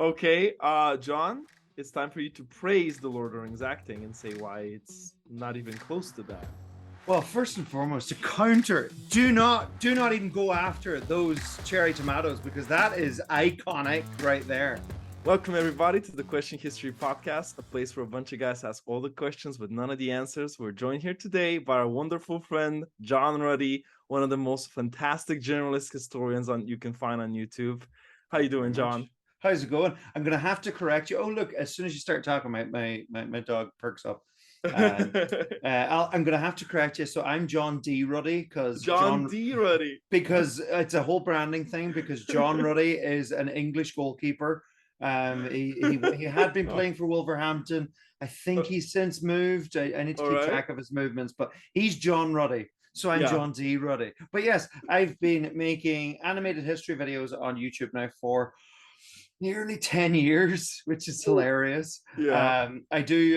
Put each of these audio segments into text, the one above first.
Okay, John, it's time for you to praise the Lord of the Rings acting and say why it's not even close to that. Well, first and foremost, to counter, do not even go after those cherry tomatoes because that is iconic right there. Welcome everybody to the Question History Podcast, a place where a bunch of guys ask all the questions but none of the answers. We're joined here today by our wonderful friend John Ruddy, one of the most fantastic journalist historians you can find on YouTube. How you doing, John? How's it going? I'm gonna have to correct you. Oh, look! As soon as you start talking, my dog perks up. I'm gonna have to correct you. So I'm John D. Ruddy because John D. Ruddy. because it's a whole branding thing. Because John Ruddy is an English goalkeeper. He had been playing for Wolverhampton. I think he's since moved. I need to keep track of his movements, but he's John Ruddy. So I'm John D. Ruddy. But yes, I've been making animated history videos on YouTube now for nearly 10 years, which is hilarious. I do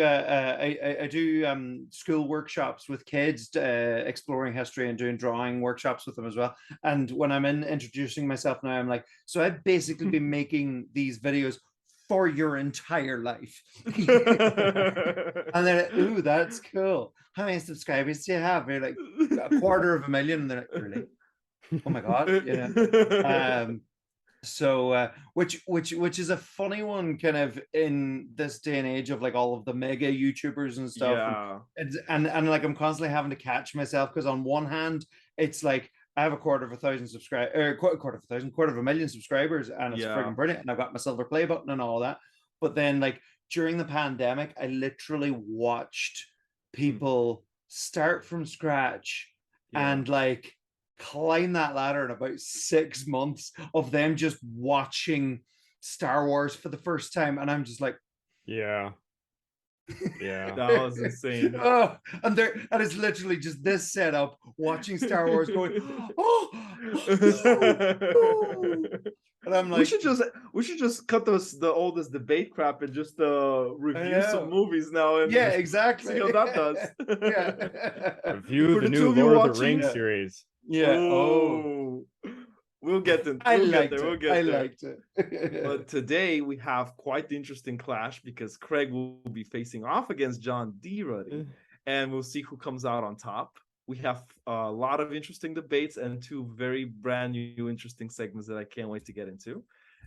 school workshops with kids, exploring history and doing drawing workshops with them as well. And when I'm introducing myself now, I'm like, so I've basically been making these videos for your entire life. And they're like, ooh, that's cool. How many subscribers do you have? They're like 250,000. And they're like, really? Oh my God. Which is a funny one, kind of in this day and age of like all of the mega YouTubers and stuff. And like I'm constantly having to catch myself because on one hand it's like I have a 250,000 subscribers, or 250,000 subscribers, and it's freaking brilliant, and I've got my silver play button and all that. But then like during the pandemic, I literally watched people start from scratch and like climb that ladder in about 6 months of them just watching Star Wars for the first time, and I'm just like, yeah, that was insane. And it's literally just this setup watching Star Wars going, oh, and I'm like, we should just cut all this debate crap and just review some movies now. And exactly. See how that does. Review the new Lord of the Rings series. We'll get there. I liked it. But today we have quite the interesting clash because Craig will be facing off against John D. Ruddy, and we'll see who comes out on top. We have a lot of interesting debates and two very brand new interesting segments that I can't wait to get into.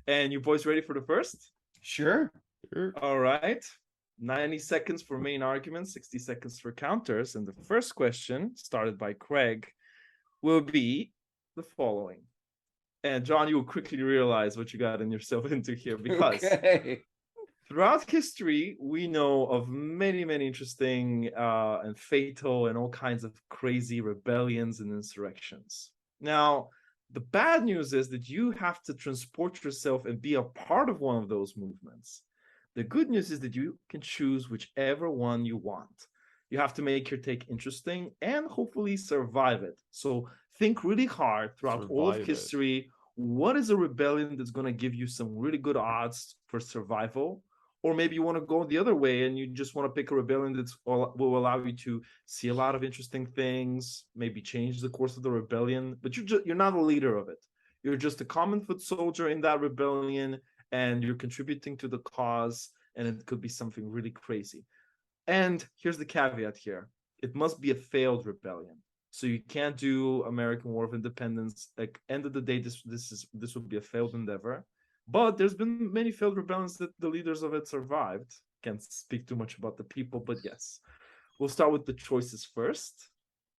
And you boys ready for the first? Sure. All right. 90 seconds for main arguments, 60 seconds for counters. And the first question, started by Craig, will be the following. And John, you will quickly realize what you got yourself into here, because throughout history, we know of many, many interesting and fatal and all kinds of crazy rebellions and insurrections. Now, the bad news is that you have to transport yourself and be a part of one of those movements. The good news is that you can choose whichever one you want. You have to make your take interesting and hopefully survive it. So think really hard throughout all of history. What is a rebellion that's going to give you some really good odds for survival? Or maybe you want to go the other way and you just want to pick a rebellion that will allow you to see a lot of interesting things, maybe change the course of the rebellion, but you're not a leader of it. You're just a common foot soldier in that rebellion, and you're contributing to the cause, and it could be something really crazy. And here's the caveat here. It must be a failed rebellion. So you can't do American War of Independence. Like, end of the day, this would be a failed endeavor. But there's been many failed rebellions that the leaders of it survived. Can't speak too much about the people, but yes. We'll start with the choices first.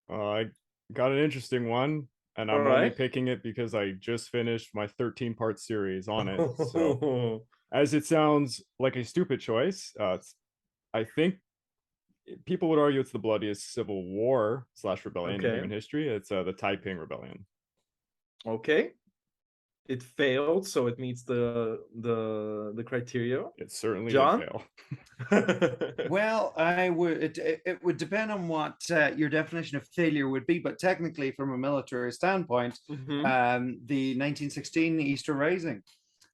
I got an interesting one, and I'm only picking it because I just finished my 13-part series on it. So, as it sounds like a stupid choice, I think people would argue it's the bloodiest civil war / rebellion in human history. It's the Taiping Rebellion. Okay. It failed, so it meets the criteria. It certainly John? did fail. Well, it would depend on what your definition of failure would be, but technically, from a military standpoint, the 1916 Easter Rising,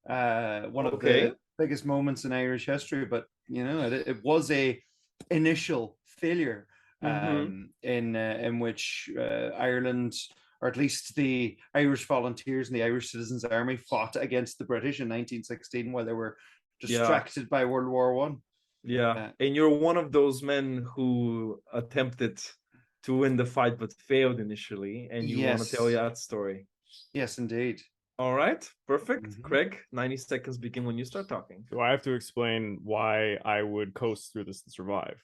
one of the biggest moments in Irish history, but it was a initial failure in which Ireland or at least the Irish volunteers and the Irish Citizens Army fought against the British in 1916 while they were distracted by World War One. Yeah, and you're one of those men who attempted to win the fight but failed initially, and you want to tell that story. Yes, indeed. All right, perfect. Craig, 90 seconds begin when you start talking. So I have to explain why I would coast through this and survive.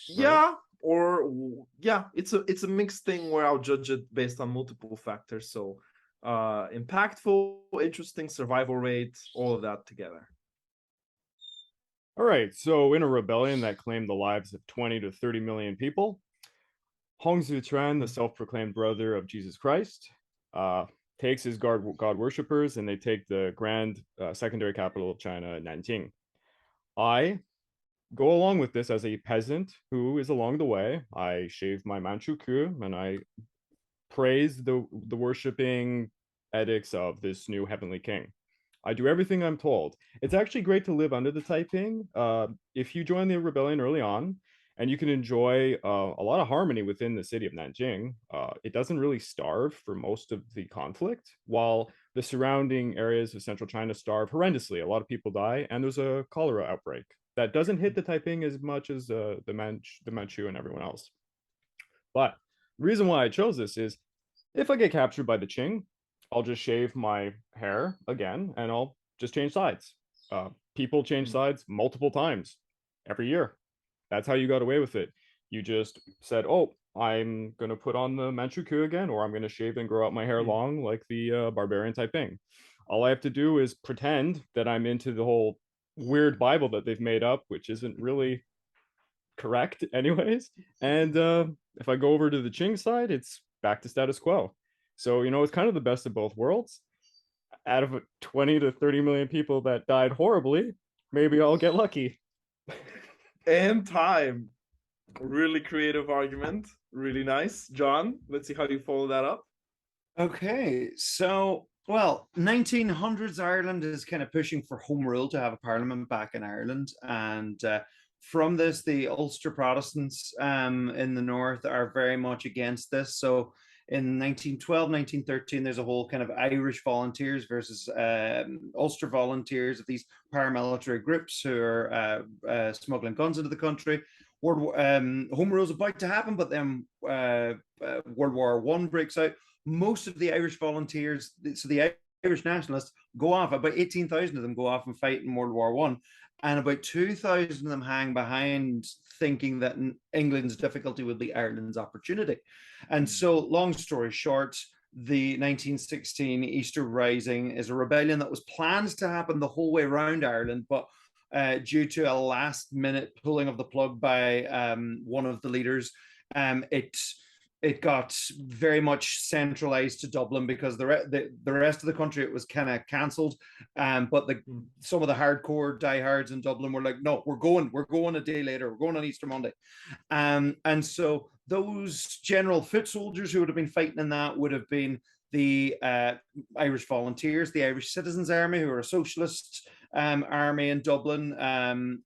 Yeah, or it's a mixed thing where I'll judge it based on multiple factors. So impactful, interesting, survival rate, all of that together. All right, so in a rebellion that claimed the lives of 20 to 30 million people, Hong Zutran, the self-proclaimed brother of Jesus Christ, takes his God worshippers, and they take the grand secondary capital of China, Nanjing. I go along with this as a peasant who is along the way. I shave my Manchu queue, and I praise the worshipping edicts of this new heavenly king. I do everything I'm told. It's actually great to live under the Taiping. If you join the rebellion early on, and you can enjoy a lot of harmony within the city of Nanjing, it doesn't really starve for most of the conflict, while the surrounding areas of central China starve horrendously. A lot of people die, and there's a cholera outbreak that doesn't hit the Taiping as much as the Manchu and everyone else. But the reason why I chose this is, if I get captured by the Qing, I'll just shave my hair again, and I'll just change sides. People change sides multiple times every year. That's how you got away with it. You just said, oh, I'm going to put on the Manchu queue again, or I'm going to shave and grow out my hair long like the barbarian Taiping. All I have to do is pretend that I'm into the whole weird Bible that they've made up, which isn't really correct anyways. And if I go over to the Qing side, it's back to status quo. So, it's kind of the best of both worlds. Out of 20 to 30 million people that died horribly, maybe I'll get lucky. And time. Really creative argument. Really nice. John, let's see how you follow that up. Okay, so, well, 1900s Ireland is kind of pushing for home rule to have a parliament back in Ireland. And from this, the Ulster Protestants in the north are very much against this. So in 1912, 1913, there's a whole kind of Irish volunteers versus Ulster volunteers of these paramilitary groups who are smuggling guns into the country. Home rule is about to happen, but then World War One breaks out. Most of the Irish volunteers, so the Irish nationalists, go off. About 18,000 of them go off and fight in World War One, and about 2,000 of them hang behind, thinking that England's difficulty would be Ireland's opportunity. And so, long story short, the 1916 Easter Rising is a rebellion that was planned to happen the whole way around Ireland, but due to a last-minute pulling of the plug by one of the leaders, it got very much centralized to Dublin, because the rest of the country, it was kind of cancelled. But some of the hardcore diehards in Dublin were like, no, we're going a day later. We're going on Easter Monday. And so those general foot soldiers who would have been fighting in that would have been the Irish volunteers, the Irish Citizens Army, who are a socialist army in Dublin.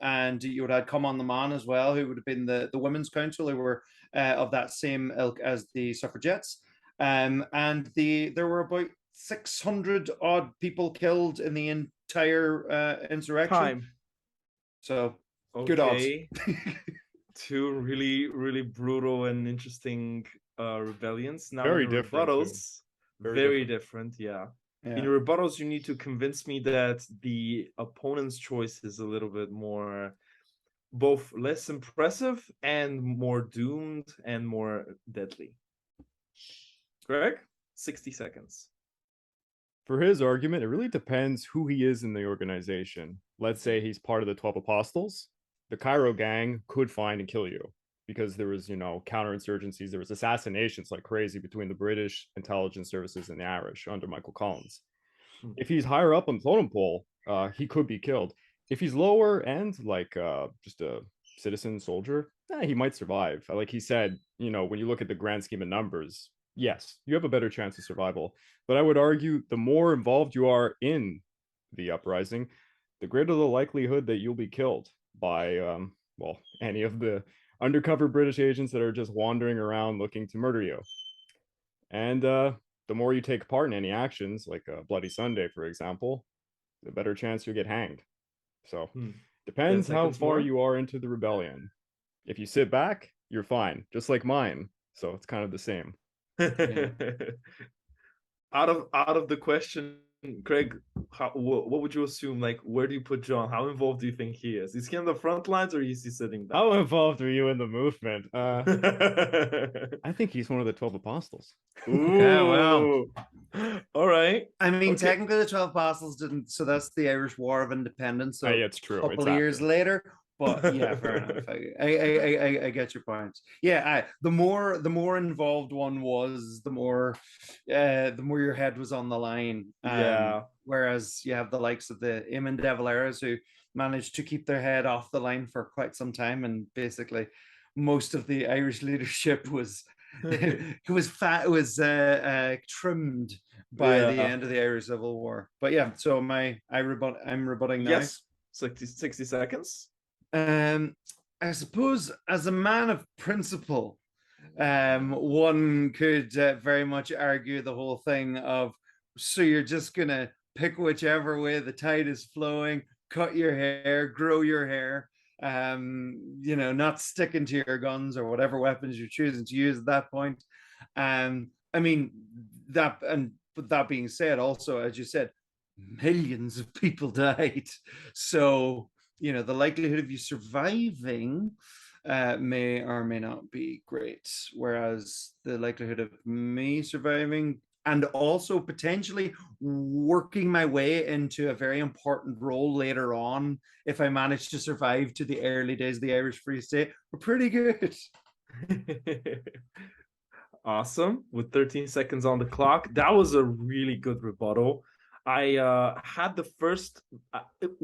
And you would have Come on the Man as well, who would have been the Women's Council, who were of that same ilk as the suffragettes. And there were about 600 odd people killed in the entire insurrection. So, good odds. Two really, really brutal and interesting rebellions. Now, very different. Rebuttals, very different, yeah. In your rebuttals, you need to convince me that the opponent's choice is a little bit more, both less impressive and more doomed and more deadly. Greg, 60 seconds. For his argument, it really depends who he is in the organization. Let's say he's part of the 12 Apostles. The Cairo gang could find and kill you, because there was, counterinsurgencies, there was assassinations like crazy between the British intelligence services and the Irish under Michael Collins. If he's higher up on the totem pole, he could be killed. If he's lower end, like just a citizen soldier, he might survive. Like he said, when you look at the grand scheme of numbers, yes, you have a better chance of survival. But I would argue the more involved you are in the uprising, the greater the likelihood that you'll be killed by, any of the undercover British agents that are just wandering around looking to murder you. And the more you take part in any actions, like a Bloody Sunday, for example, the better chance you'll get hanged. So depends how far you are into the rebellion. If you sit back, you're fine, just like mine. So it's kind of the same. Out of the question, Craig, what would you assume? Like, where do you put John? How involved do you think he is? Is he on the front lines or is he sitting back? How involved are you in the movement? I think he's one of the 12 apostles. Ooh. Yeah, well. All right. I mean, technically the 12 apostles didn't, so that's the Irish War of Independence. So yeah, it's true. A couple of years later. But yeah, fair enough. I get your point. Yeah, the more involved one was, the more your head was on the line. Whereas you have the likes of the Eamon De Valera's who managed to keep their head off the line for quite some time, and basically most of the Irish leadership was trimmed by the end of the Irish Civil War. But yeah, so I'm rebutting now. Yes, 60 seconds. I suppose as a man of principle, one could very much argue the whole thing of, so you're just gonna pick whichever way the tide is flowing, cut your hair, grow your hair, not sticking to your guns or whatever weapons you're choosing to use at that point. I mean, but that being said, also, as you said, millions of people died. So, the likelihood of you surviving may or may not be great. Whereas the likelihood of me surviving and also potentially working my way into a very important role later on, if I manage to survive to the early days of the Irish Free State, were pretty good. Awesome. With 13 seconds on the clock, that was a really good rebuttal. I had the first,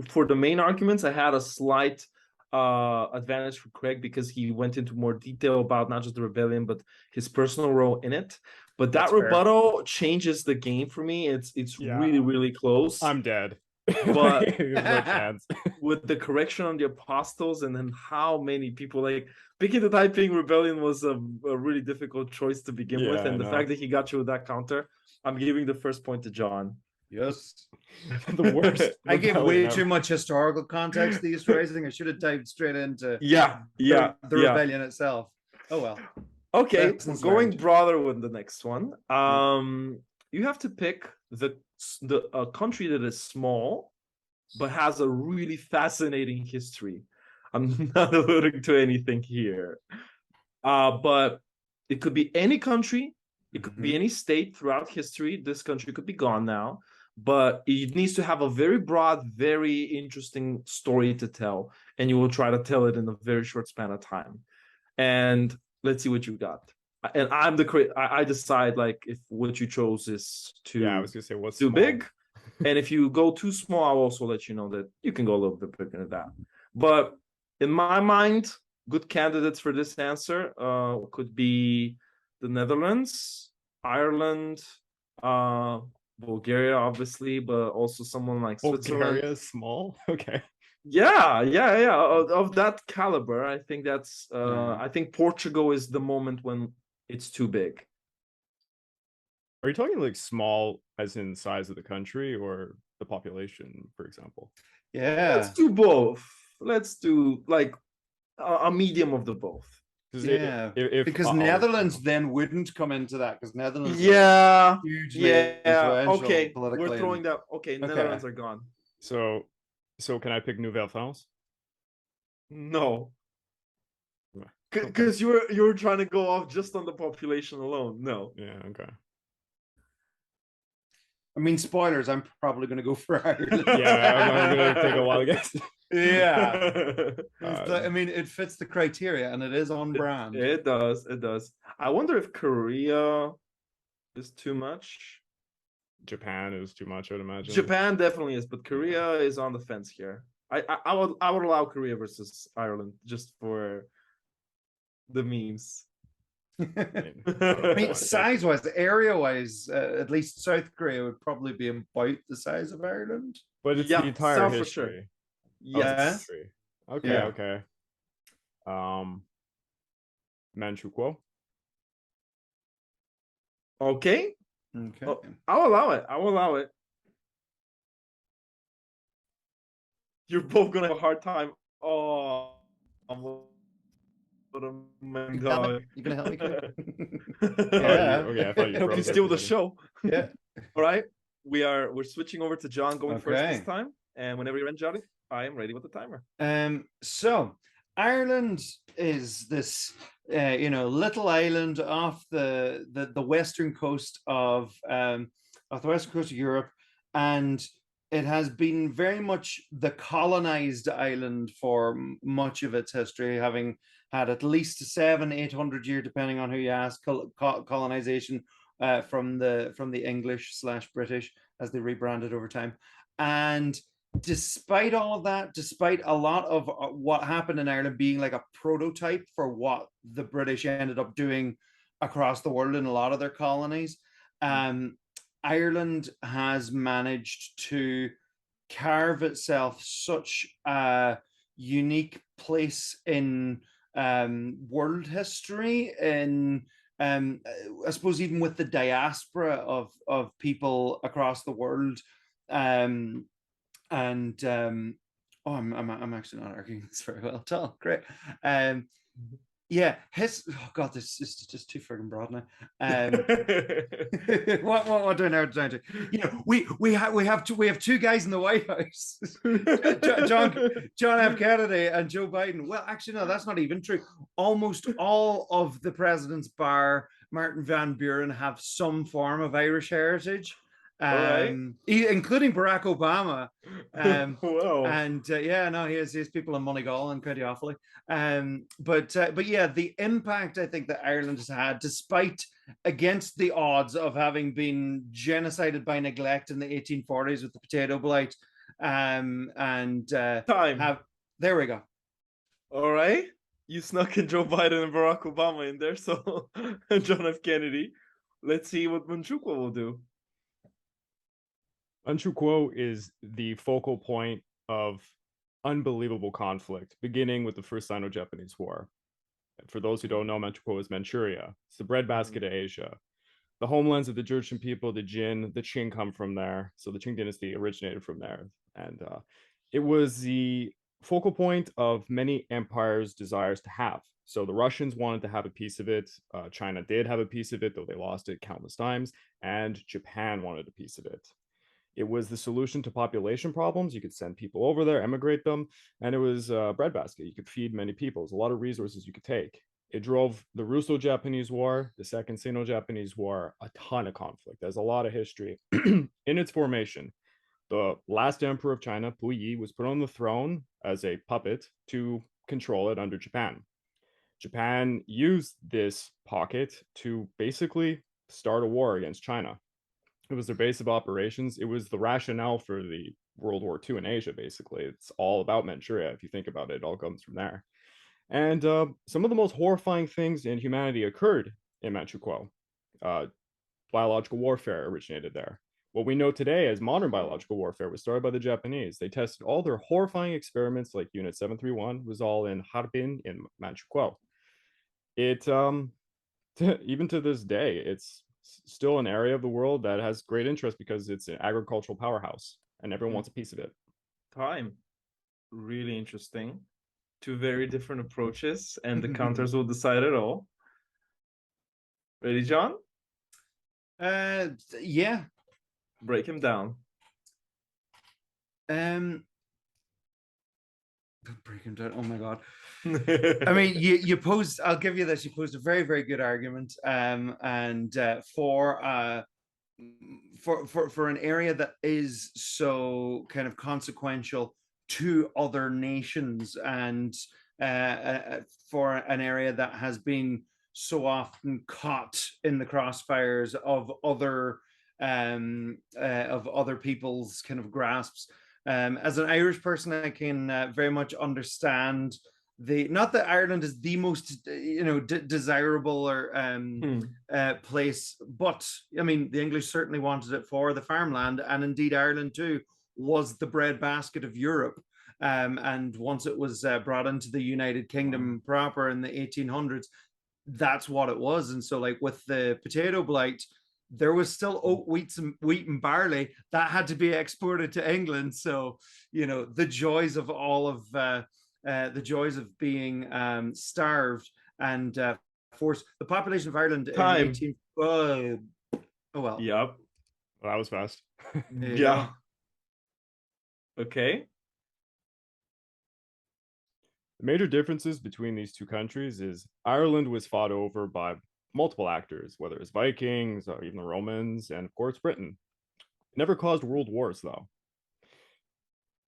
for the main arguments, I had a slight advantage for Craig because he went into more detail about not just the rebellion, but his personal role in it. But that rebuttal changes the game for me. It's really, really close. I'm dead. But no chance. With the correction on the apostles and then how many people, like, picking the Taiping rebellion was a really difficult choice to begin with. And the fact that he got you with that counter, I'm giving the first point to John. Yes. The worst. I gave way too much historical context to the East Rising. I should have dived straight into the rebellion itself. Oh well. Okay, going broader with the next one. You have to pick a country that is small but has a really fascinating history. I'm not alluding to anything here. But it could be any country, it could be any state throughout history. This country could be gone now, but it needs to have a very broad, very interesting story to tell, and you will try to tell it in a very short span of time. And let's see what you got. And I decide, like, if what you chose is too I was gonna say what's too big. And if you go too small, I'll also let you know that you can go a little bit bigger than that. But in my mind, good candidates for this answer could be the Netherlands, Ireland, Bulgaria, obviously, but also someone like Switzerland. Bulgaria is small? Okay. Yeah. Of that caliber, I think that's I think Portugal is the moment when it's too big. Are you talking like small as in size of the country or the population, for example? Yeah. Let's do both. Let's do like a medium of the both. Yeah, because Netherlands then wouldn't come into that because Netherlands hugely okay, we're throwing that. Okay, Netherlands are gone. So can I pick Nouvelle France? No, because you were trying to go off just on the population alone. No. Yeah. Okay. I mean, spoilers. I'm probably going to go for Ireland. I'm going to take a while to guess. Yeah. I mean, it fits the criteria and it is on brand. It does. I wonder if Korea is too much. Japan is too much, I would imagine. Japan definitely is, but Korea is on the fence here. I would allow Korea versus Ireland just for the memes. I mean, size-wise, area-wise, at least South Korea would probably be about the size of Ireland. But it's the entire history. For sure. Yes. Okay. Manchukuo. Okay. Okay. Oh, I'll allow it. You're both gonna have a hard time. Oh, what a dog. You gonna help me, Craig? Yeah. Okay, I thought you hope you froze there steal for a the second. show. Yeah. All right. We're switching over to John going first this Okay. time. And whenever you're ready, Johnny, I am ready with the timer. So Ireland is this little island off the western coast of Europe, and it has been very much the colonized island for much of its history, having had at least 700-800 year, depending on who you ask, colonization from the English/British as they rebranded over time. And despite all of that, despite a lot of what happened in Ireland being like a prototype for what the British ended up doing across the world in a lot of their colonies, Ireland has managed to carve itself such a unique place in world history, in I suppose even with the diaspora of people across the world. I'm actually not arguing this very well at all. Great. Yeah, oh god, this is just too friggin' broad now. What do I narrow it down to? We have two guys in the White House, John F. Kennedy and Joe Biden. Well, actually, no, that's not even true. Almost all of the presidents, bar Martin Van Buren, have some form of Irish heritage. Including Barack Obama. Whoa. And he has people in Moneygall and County Offaly. But yeah, the impact I think that Ireland has had, despite against the odds of having been genocided by neglect in the 1840s with the potato blight, there we go. All right, you snuck in Joe Biden and Barack Obama in there, so John F. Kennedy. Let's see what Manchukuo will do. Manchukuo is the focal point of unbelievable conflict, beginning with the First Sino-Japanese War. For those who don't know, Manchukuo is Manchuria. It's the breadbasket of Asia. The homelands of the Jurchen people, the Jin, the Qing come from there. So the Qing dynasty originated from there. And it was the focal point of many empires' desires to have. So the Russians wanted to have a piece of it. China did have a piece of it, though they lost it countless times. And Japan wanted a piece of it. It was the solution to population problems. You could send people over there, emigrate them, and it was a breadbasket. You could feed many people. There's a lot of resources you could take. It drove the Russo-Japanese War, the Second Sino-Japanese War, a ton of conflict. There's a lot of history. In its formation, the last emperor of China, Puyi, was put on the throne as a puppet to control it under Japan. Japan used this pocket to basically start a war against China. It was their base of operations. It was the rationale for the World War II in Asia, basically. It's all about Manchuria. If you think about it, it all comes from there. And some of the most horrifying things in humanity occurred in Manchukuo. Biological warfare originated there. What we know today as modern biological warfare was started by the Japanese. They tested all their horrifying experiments, like Unit 731, was all in Harbin in Manchukuo. It, even to this day, it's still an area of the world that has great interest because it's an agricultural powerhouse and everyone wants a piece of it. Really interesting. Two very different approaches, and the counters will decide it all. Ready, John? Yeah. Break him down. Break him down. Oh my god. I mean, you posed. I'll give you this. You posed a very, very good argument. For an area that is so kind of consequential to other nations, and for an area that has been so often caught in the crossfires of other people's kind of grasps. As an Irish person, I can very much understand not that Ireland is the most desirable or place, but I mean the English certainly wanted it for the farmland, and indeed Ireland too was the breadbasket of Europe. And once it was brought into the United Kingdom proper in the 1800s, that's what it was. And so, like with the potato blight, there was still oat, wheat and barley that had to be exported to England. So, you know, the joys of all of the joys of being starved and forced. The population of Ireland in 18. Oh well. Yep. Well, that was fast. Yeah. Okay. The major differences between these two countries is Ireland was fought over by multiple actors, whether it's Vikings or even the Romans, and of course Britain. It never caused world wars, though.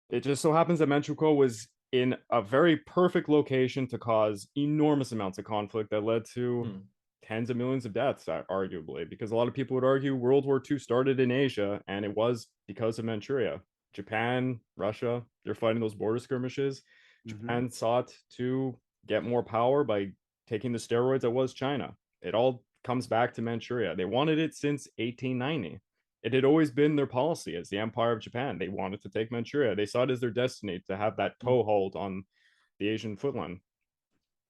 It just so happens that Manchukuo was in a very perfect location to cause enormous amounts of conflict that led to tens of millions of deaths, arguably, because a lot of people would argue World War II started in Asia, and it was because of Manchuria. Japan, Russia, they're fighting those border skirmishes. Japan sought to get more power by taking the steroids that was China. It all comes back to Manchuria. They wanted it since 1890. It had always been their policy as the Empire of Japan. They wanted to take Manchuria. They saw it as their destiny to have that toehold on the Asian footland.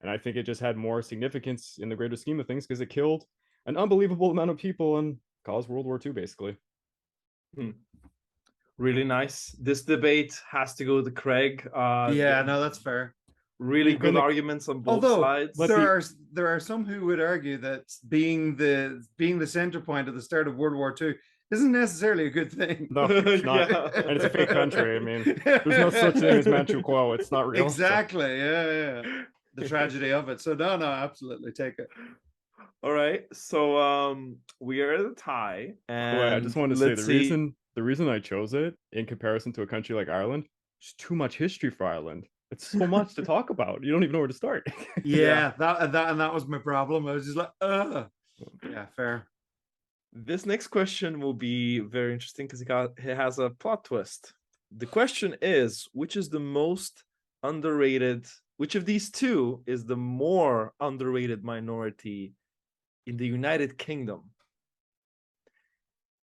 And I think it just had more significance in the greater scheme of things because it killed an unbelievable amount of people and caused World War II, basically. Really nice. This debate has to go to Craig. Yeah, no, that's fair. Really good arguments on both sides. There are some who would argue that being the center point at the start of World War II isn't necessarily a good thing. No, it's not. And it's a fake country. I mean, there's no such thing as Manchukuo. It's not real. Exactly. So. Yeah. The tragedy of it. So no, absolutely take it. All right. So we are at a tie. And I just wanted to say the reason I chose it in comparison to a country like Ireland, there's too much history for Ireland. It's so much to talk about. You don't even know where to start. Yeah, that was my problem. I was just like, yeah, fair. This next question will be very interesting because it has a plot twist. The question is, which is the most underrated? Which of these two is the more underrated minority in the United Kingdom?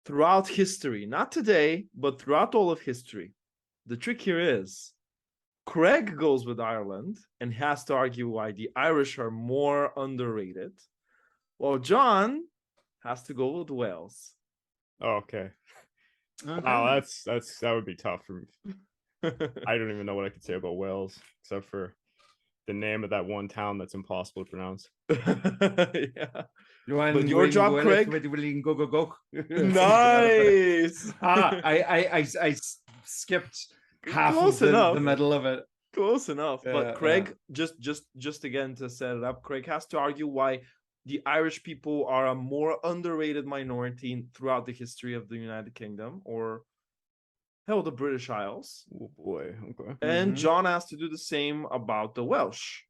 Throughout history, not today, but throughout all of history. The trick here is, Craig goes with Ireland and has to argue why the Irish are more underrated, while John has to go with Wales. Oh, okay. Wow, that would be tough for me. I don't even know what I could say about Wales except for the name of that one town that's impossible to pronounce. Yeah. But your job, Craig. Go. Nice. I skipped half of the middle of it. Close enough. But Craig, just again to set it up, Craig has to argue why the Irish people are a more underrated minority throughout the history of the United Kingdom, or hell, the British Isles. Oh boy. Okay. And John has to do the same about the Welsh.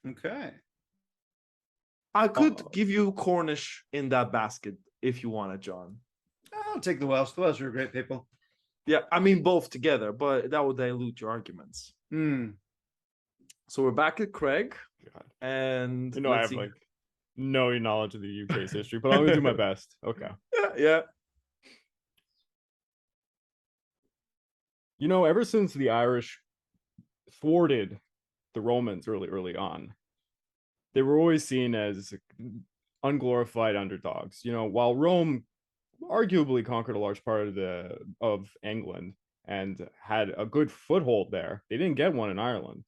Okay. I could give you Cornish in that basket if you wanted, John. I'll take the Welsh. The Welsh are great people. Yeah, I mean both together, but that would dilute your arguments. So we're back at Craig. God. And I have like no knowledge of the UK's history, but I'm gonna do my best. Okay. Yeah. Ever since the Irish thwarted the Romans early on, they were always seen as unglorified underdogs. While Rome arguably conquered a large part of England and had a good foothold there, they didn't get one in Ireland.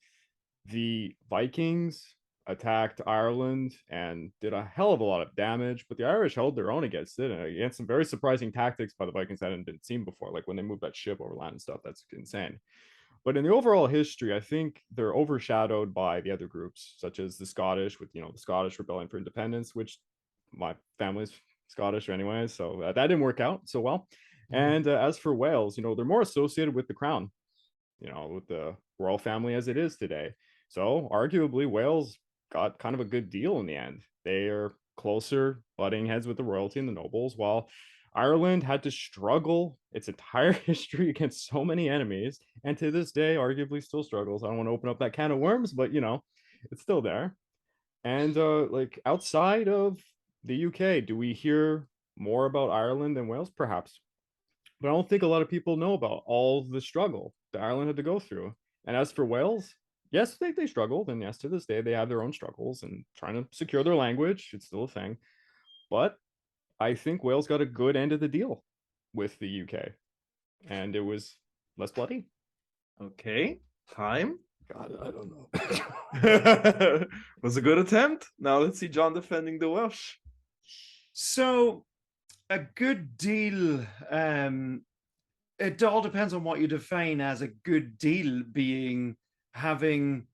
The Vikings attacked Ireland and did a hell of a lot of damage, but the Irish held their own against it, and against some very surprising tactics by the Vikings that hadn't been seen before, like when they moved that ship over land and stuff. That's insane. But in the overall history, I think they're overshadowed by the other groups, such as the Scottish, with the Scottish Rebellion for Independence, which my family's Scottish anyway, so that didn't work out so well. And as for Wales, they're more associated with the crown, with the royal family as it is today. So arguably, Wales got kind of a good deal in the end. They are closer butting heads with the royalty and the nobles, while Ireland had to struggle its entire history against so many enemies, and to this day arguably still struggles. I don't want to open up that can of worms, but it's still there. And like outside of the UK, do we hear more about Ireland than Wales? Perhaps, but I don't think a lot of people know about all the struggle that Ireland had to go through. And as for Wales, yes, they struggled, and yes, to this day they have their own struggles and trying to secure their language. It's still a thing, but I think Wales got a good end of the deal with the UK, and it was less bloody. Okay, time. God, I don't know. Was a good attempt. Now let's see John defending the Welsh. So a good deal. It all depends on what you define as a good deal, being having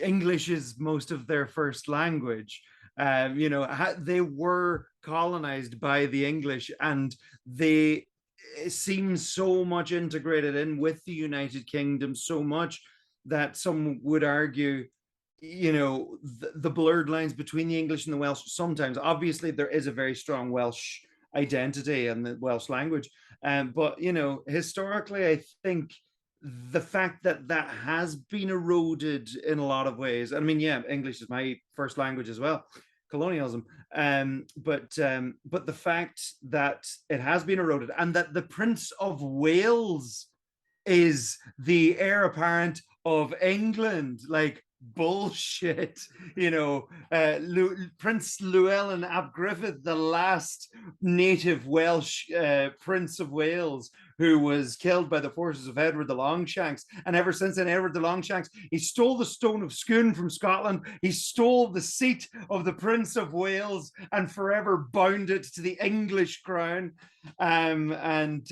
English is most of their first language. They were colonized by the English, and they seem so much integrated in with the United Kingdom, so much that some would argue, the blurred lines between the English and the Welsh. Sometimes, obviously, there is a very strong Welsh identity and the Welsh language, but historically, I think the fact that that has been eroded in a lot of ways. I mean, yeah, English is my first language as well, colonialism. But the fact that it has been eroded, and that the Prince of Wales is the heir apparent of England, like bullshit. Prince Llewellyn ap Griffith, the last native Welsh Prince of Wales, who was killed by the forces of Edward the Longshanks. And ever since then, Edward the Longshanks, he stole the stone of Scone from Scotland. He stole the seat of the Prince of Wales and forever bound it to the English crown. And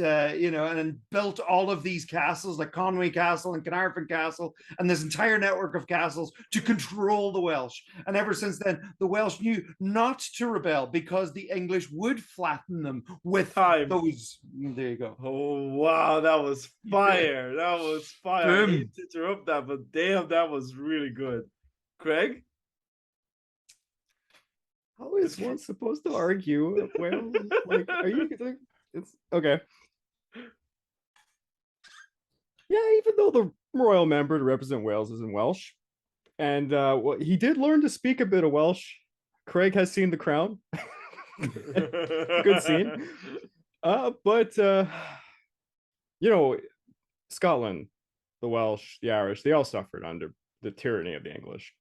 built all of these castles like Conway Castle and Carnarvon Castle and this entire network of castles to control the Welsh. And ever since then, the Welsh knew not to rebel because the English would flatten them with those. There you go. Oh, wow, that was fire. That was fire. I hate to interrupt that, but damn, that was really good. Craig? How is one supposed to argue? Wales? Like, are you like, it's okay. Yeah, even though the royal member to represent Wales is in Welsh, and he did learn to speak a bit of Welsh. Craig has seen The Crown. Good scene. But Scotland, the Welsh, the Irish, they all suffered under the tyranny of the English.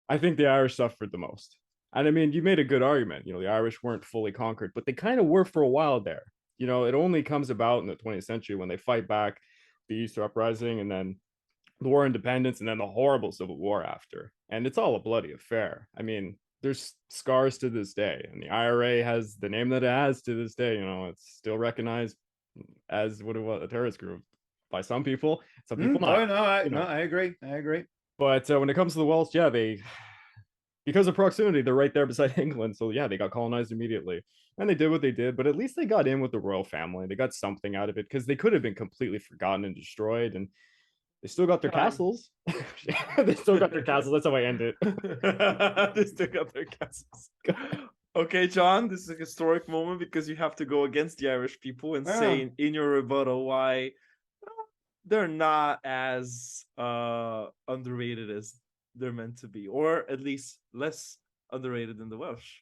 I think the Irish suffered the most. And I mean, you made a good argument. The Irish weren't fully conquered, but they kind of were for a while there. It only comes about in the 20th century when they fight back the Easter Uprising and then the War of Independence and then the horrible Civil War after. And it's all a bloody affair. I mean, there's scars to this day, and the IRA has the name that it has to this day. It's still recognized as what it was, a terrorist group by some people. Some people not. I agree. But when it comes to the Welsh, yeah, because of proximity, they're right there beside England. So yeah, they got colonized immediately. And they did what they did, but at least they got in with the royal family. They got something out of it, because they could have been completely forgotten and destroyed. And they still got their castles. They still got their castles. That's how I end it. They still got their castles. Okay, John, this is a historic moment because you have to go against the Irish people and say in your rebuttal why they're not as underrated as they're meant to be, or at least less underrated than the Welsh.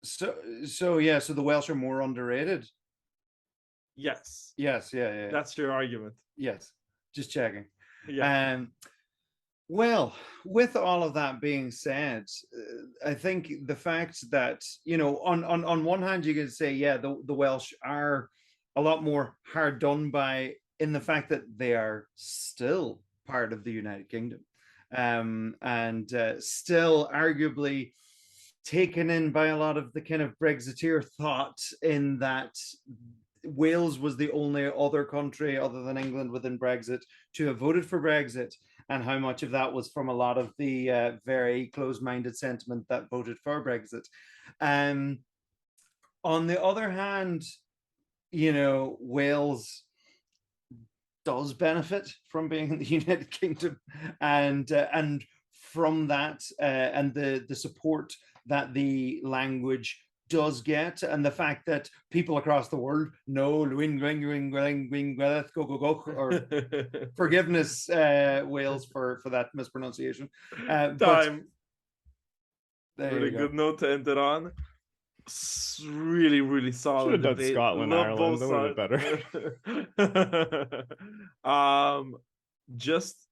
So the Welsh are more underrated. Yes. Yeah. That's your argument. Yes. Just checking. Yeah. Well, with all of that being said, I think the fact that, on one hand, you can say, yeah, the Welsh are a lot more hard done by in the fact that they are still part of the United Kingdom, and still arguably taken in by a lot of the kind of Brexiteer thought, in that Wales was the only other country other than England within Brexit to have voted for Brexit, and how much of that was from a lot of the very close-minded sentiment that voted for Brexit. On the other hand, Wales does benefit from being in the United Kingdom, and from that, and the support that the language does get, and the fact that people across the world know go, or forgiveness, Wales, for that mispronunciation. Time. Really good note to end it on. Really, really solid. Should have done Scotland, Ireland. That would have been better. just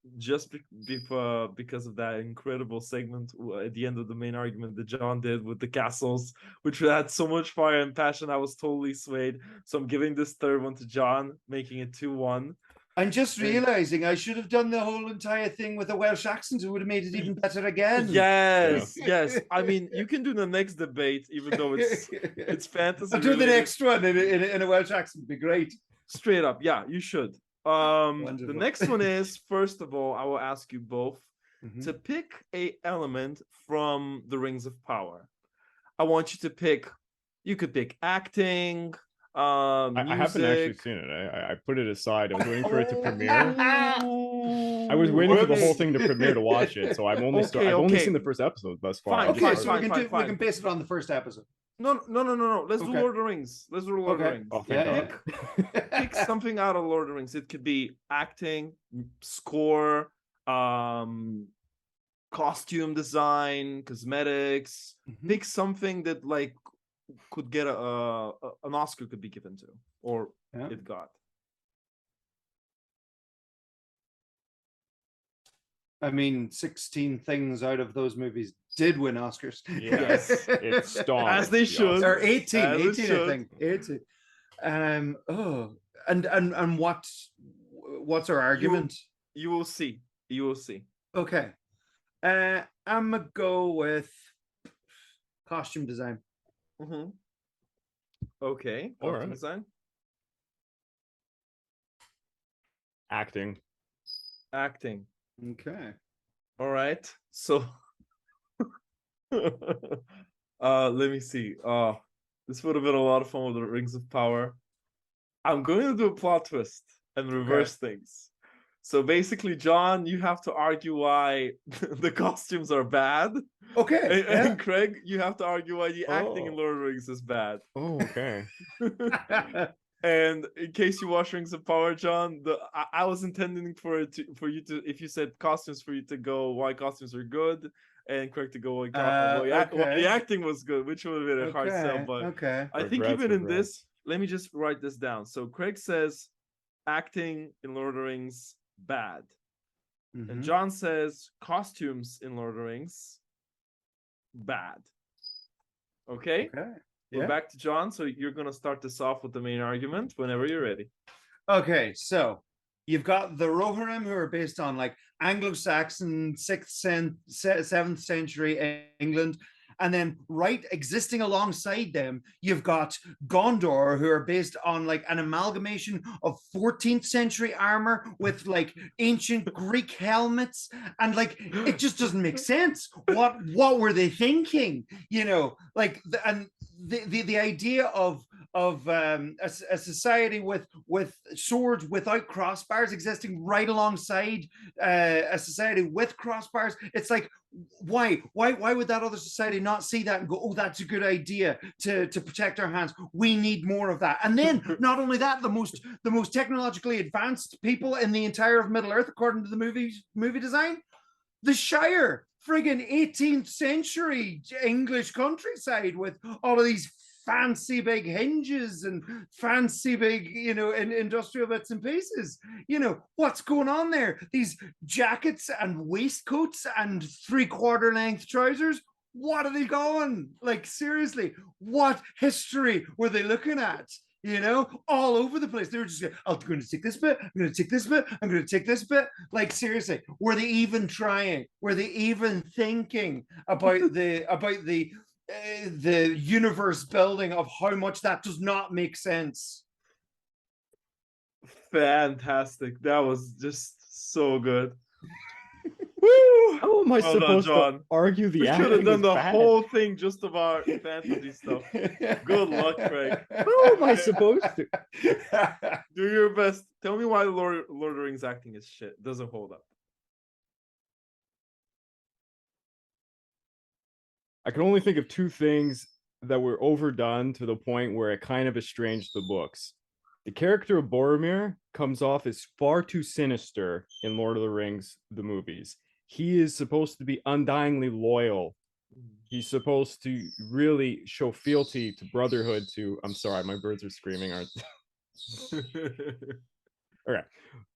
because of that incredible segment at the end of the main argument that John did with the castles, which had so much fire and passion, I was totally swayed. So I'm giving this third one to John, making it 2-1. I'm just realizing I should have done the whole entire thing with a Welsh accent. It would have made it even better again. Yes, yes. I mean, you can do the next debate, even though it's fantasy. I'll do the next one in a Welsh accent. It'd be great. Straight up, yeah, you should. The next one is, first of all, I will ask you both to pick a element from the Rings of Power. I want you to pick. You could pick acting. I haven't actually seen it. I put it aside. I was waiting for it to premiere. I was waiting for the whole thing to premiere to watch it. So I've only seen the first episode thus far. Okay, so we can base it on the first episode. No. Let's do Lord of the Rings. Let's do Lord of the Rings. Oh, thank God. Pick something out of Lord of the Rings. It could be acting, score, costume design, cosmetics. Pick something that like could get an Oscar could be given to, or it got. I mean, 16 things out of those movies did win Oscars. Yes, it's stoned. As they should. Or 18, I think. 18. And what's our argument? You will see. You will see. Okay. I'm gonna go with costume design. Okay. Costume design. Acting. Okay. All right. So let me see. This would have been a lot of fun with the Rings of Power. I'm going to do a plot twist and reverse things. So basically, John, you have to argue why the costumes are bad. Okay. And Craig, you have to argue why the acting in Lord of the Rings is bad. Oh, okay. And in case you watch Rings of Power, John, I was intending for you to, if you said costumes, for you to go why costumes are good, and Craig to go why the acting was good, which would have been a hard sell. But I think even in this, let me just write this down. So Craig says acting in Lord of the Rings bad, and John says costumes in Lord of the Rings bad. Okay. We're back to John, so you're going to start this off with the main argument whenever you're ready. Okay, so you've got the Rohirrim, who are based on like Anglo-Saxon 7th century England, and then existing alongside them, you've got Gondor, who are based on like an amalgamation of 14th century armor with like ancient Greek helmets, and like it just doesn't make sense. What were they thinking? You know, like the idea of a society with swords without crossbars existing right alongside a society with crossbars. It's like, why would that other society not see that and go, oh, that's a good idea to protect our hands? We need more of that. And then not only that, the most technologically advanced people in the entire of Middle Earth, according to the movie design, the Shire, friggin' 18th century English countryside with all of these fancy big hinges and fancy big, industrial bits and pieces. What's going on there? These jackets and waistcoats and 3/4 length trousers. What are they going? Like, seriously, what history were they looking at? All over the place. They were just, I'm going to take this bit, I'm going to take this bit, I'm going to take this bit. Like, seriously, were they even trying? Were they even thinking about the universe building of how much that does not make sense? Fantastic. That was just so good. Woo! How am I supposed to argue the acting? We should have done the whole thing just about fantasy stuff. Good luck, Craig. How am I supposed to? Do your best. Tell me why Lord of the Rings acting is shit. Doesn't hold up. I can only think of two things that were overdone to the point where it kind of estranged the books. The character of Boromir comes off as far too sinister in Lord of the Rings, the movies. He is supposed to be undyingly loyal. He's supposed to really show fealty to brotherhood to... I'm sorry, my birds are screaming, aren't they? Okay.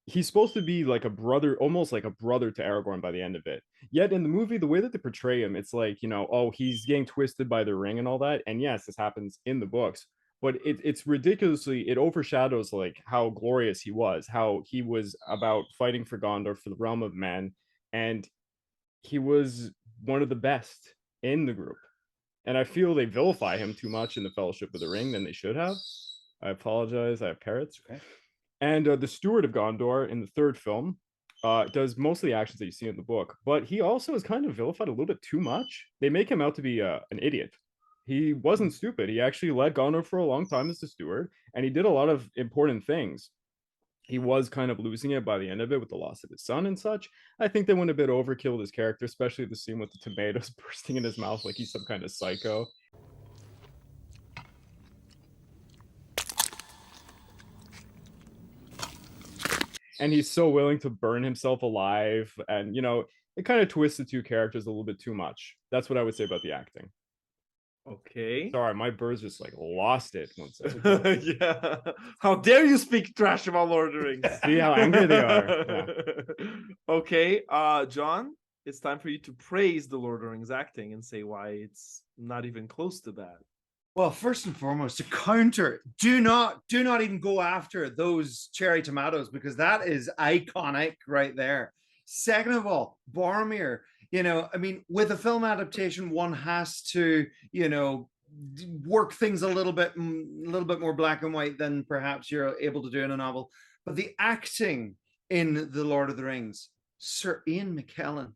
He's supposed to be like a brother, almost like a brother to Aragorn by the end of it. Yet in the movie, the way that they portray him, it's like, oh, he's getting twisted by the ring and all that. And yes, this happens in the books, but it's ridiculously, it overshadows like how glorious he was, how he was about fighting for Gondor, for the realm of men, and he was one of the best in the group. And I feel they vilify him too much in the Fellowship of the Ring than they should have. I apologize. I have parrots. Okay. And the Steward of Gondor in the third film does most of the actions that you see in the book, but he also is kind of vilified a little bit too much. They make him out to be an idiot. He wasn't stupid. He actually led Gondor for a long time as the steward, and he did a lot of important things. He was kind of losing it by the end of it with the loss of his son and such. I think they went a bit overkill with his character, especially the scene with the tomatoes bursting in his mouth like he's some kind of psycho. And he's so willing to burn himself alive, and it kind of twists the two characters a little bit too much. That's what I would say about the acting. Okay. Sorry, my birds just like lost it once. Yeah. How dare you speak trash about Lord of the Rings? See how angry they are. Yeah. Okay, John, it's time for you to praise the Lord of the Rings acting and say why it's not even close to bad. Well, first and foremost, to counter, do not even go after those cherry tomatoes, because that is iconic right there. Second of all, Boromir, I mean, with a film adaptation, one has to, work things a little bit more black and white than perhaps you're able to do in a novel. But the acting in The Lord of the Rings, Sir Ian McKellen,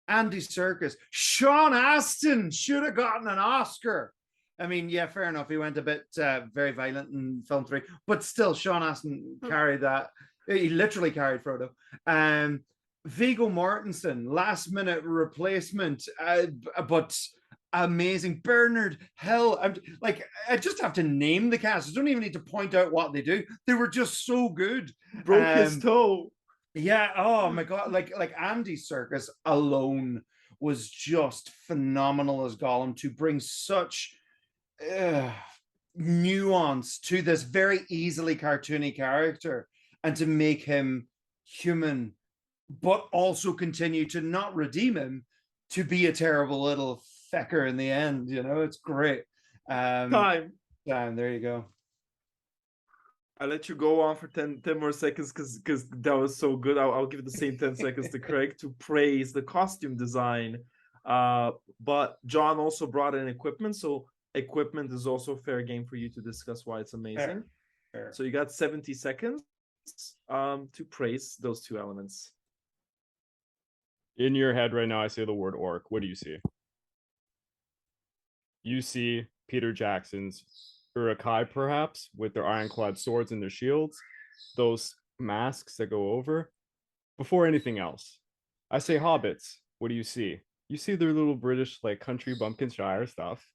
Andy Serkis, Sean Astin should have gotten an Oscar. I mean, yeah, fair enough. He went a bit very violent in film 3, but still, Sean Astin carried that. He literally carried Frodo. Viggo Mortensen, last minute replacement, but amazing. Bernard Hill. I just have to name the cast. I don't even need to point out what they do. They were just so good. Broke his toe. Yeah. Oh my God. Like Andy Serkis alone was just phenomenal as Gollum, to bring such nuance to this very easily cartoony character, and to make him human, but also continue to not redeem him to be a terrible little fecker in the end. It's great. Time. There you go. I'll let you go on for 10 more seconds because that was so good. I'll give the same 10 seconds to Craig to praise the costume design. But John also brought in equipment, so equipment is also fair game for you to discuss why it's amazing. Fair. So you got 70 seconds to praise those two elements. In your head right now, I say the word orc. What do you see? You see Peter Jackson's Uruk-hai, perhaps, with their ironclad swords and their shields, those masks that go over. Before anything else, I say hobbits. What do you see? You see their little British, like, country bumpkinshire stuff.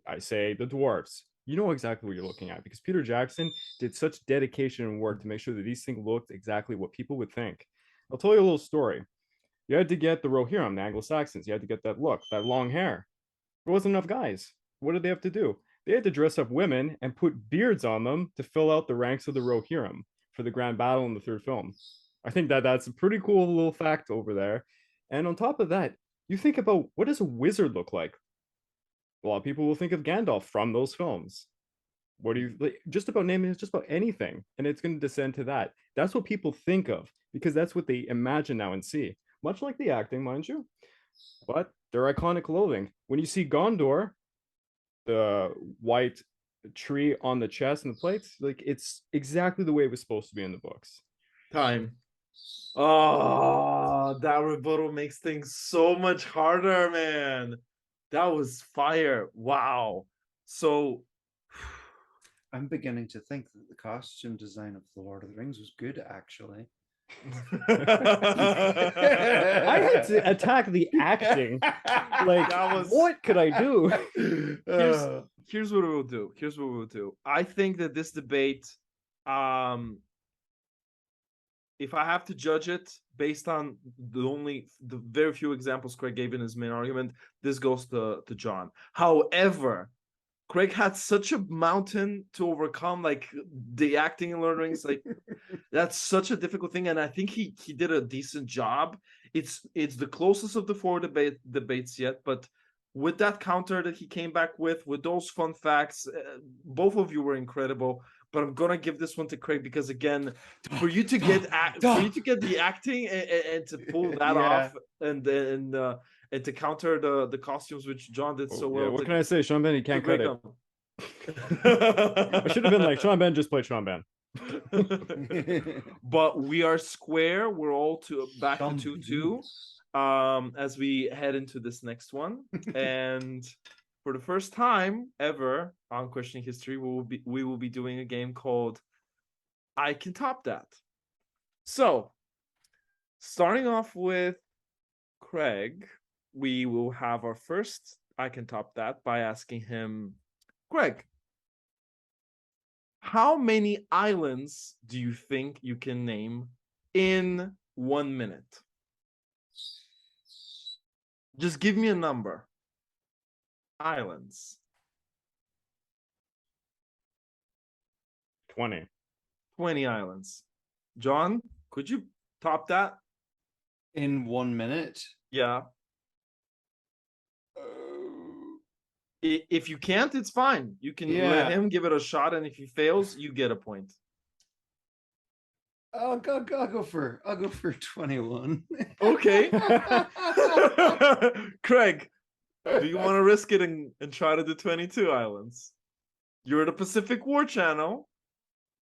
I say the dwarves. You know exactly what you're looking at, because Peter Jackson did such dedication and work to make sure that these things looked exactly what people would think. I'll tell you a little story. You had to get the Rohirrim, the Anglo-Saxons. You had to get that look, that long hair. There wasn't enough guys. What did they have to do? They had to dress up women and put beards on them to fill out the ranks of the Rohirrim for the grand battle in the third film. I think that's a pretty cool little fact over there. And on top of that, you think about, what does a wizard look like? A lot of people will think of Gandalf from those films. What do you like? Just about naming it, just about anything, and it's going to descend to that. That's what people think of, because that's what they imagine now and see. Much like the acting, mind you, but they're iconic clothing. When you see Gondor, the white tree on the chest and the plates, like, it's exactly the way it was supposed to be in the books. Time. Oh, that rebuttal makes things so much harder, man. That was fire. Wow. So I'm beginning to think that the costume design of The Lord of the Rings was good, actually. I had to attack the acting. Like, what could I do? Here's what we'll do. I think that this debate, if I have to judge it based on the very few examples Craig gave in his main argument, this goes to John. However, Craig had such a mountain to overcome, like the acting in Lord of the Rings. Like that's such a difficult thing, and I think he did a decent job. It's the closest of the four debates yet, but with that counter that he came back with those fun facts, both of you were incredible. But I'm gonna give this one to Craig because again, for you to get the acting and to pull that off, and to counter the costumes, which John did so well. Yeah, what can I say? Sean Ben, he can't cut it. I should have been like, Sean Ben just played Sean Ben. But we are square. We're all back to 2-2 as we head into this next one. And for the first time ever on Questioning History, we will be doing a game called I Can Top That. So, starting off with Craig, we will have our first I Can Top That by asking him, Craig, how many islands do you think you can name in 1 minute? Just give me a number. Islands. 20. 20 islands. John, could you top that? In 1 minute? Yeah. If you can't, it's fine. You can let him give it a shot, and if he fails, you get a point. I'll go for 21. Okay. Craig, do you want to risk it and try to do 22 islands? You're the Pacific War Channel.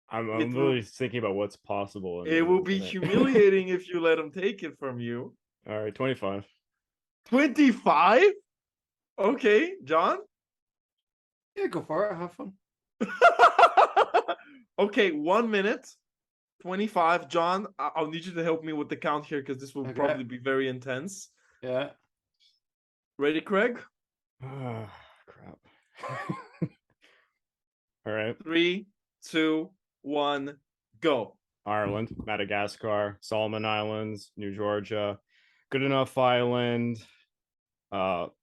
I'm really thinking about what's possible. It will be humiliating if you let him take it from you. All right, 25. 25? Okay, John? Yeah, go for it. Have fun. Okay, 1 minute. 25. John, I'll need you to help me with the count here because this will probably be very intense. Yeah. Ready, Craig? Ah, crap. All right. 3, 2, 1, go. Ireland, Madagascar, Solomon Islands, New Georgia, Goodenough Island,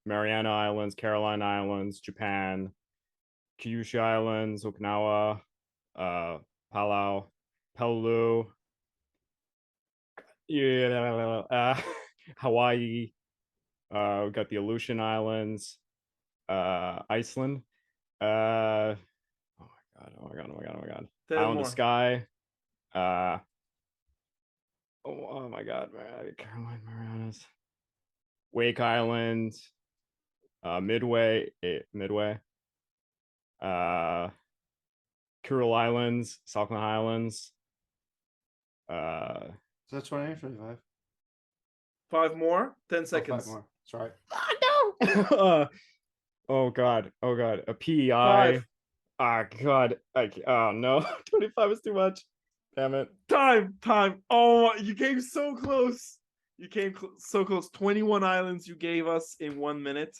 Mariana Islands, Caroline Islands, Japan, Kyushu Islands, Okinawa, Palau, Pelelu, Hawaii. We got the Aleutian Islands, Iceland. Oh my god. Island of Skye. Oh my god, Caroline Marianas. Wake Island. Midway. Kuril Islands, Falkland Islands. So that's 20 or 25? 5 more, 10 seconds. 5 more. Sorry. No. Oh god. A PEI. 5. Ah god. Oh no. 25 is too much. Damn it. Time. Oh, you came so close. So close. 21 islands you gave us in 1 minute.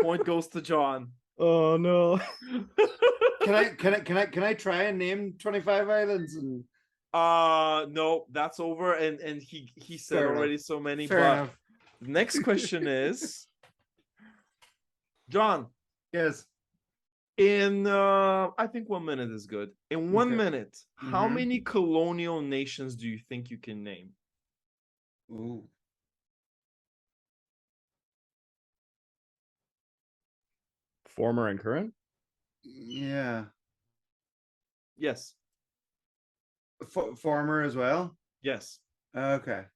Point goes to John. Oh no. Can I try and name 25 islands? And no, that's over, and he said Fair already enough. so many. Fair but enough. The next question is, John. Yes. In I think 1 minute is good. In 1 minute, how Mhm. many colonial nations do you think you can name? Ooh. Former and current? Yeah. Yes. Former as well? Yes. Okay.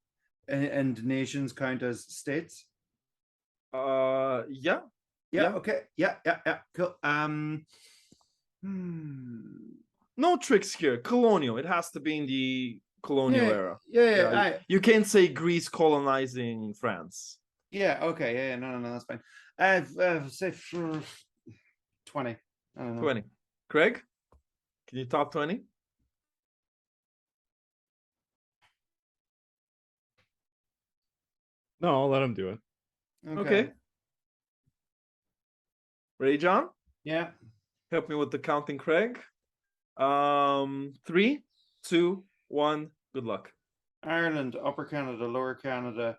And nations count as states? Yeah. Yeah. Okay. Yeah. Cool. No tricks here. Colonial. It has to be in the colonial era. Yeah. You can't say Greece colonizing France. Yeah. Okay. Yeah. No. That's fine. I've say 20. I don't know. 20. Craig, can you top 20? No, I'll let him do it. Okay. Ready, John? Yeah. Help me with the counting, Craig. 3, 2, 1. Good luck. Ireland, Upper Canada, Lower Canada,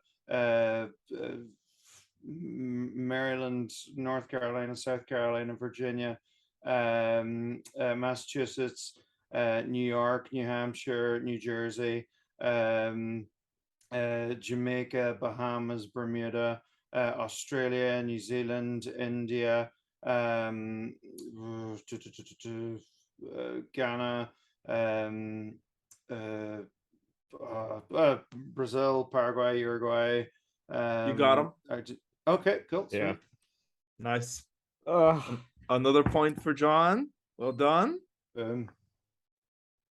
Maryland, North Carolina, South Carolina, Virginia, Massachusetts, New York, New Hampshire, New Jersey, Jamaica, Bahamas, Bermuda, Australia, New Zealand, India, Ghana, Brazil, Paraguay, Uruguay. You got him. Okay, cool. Yeah. Sweet. Nice. Another point for John. Well done.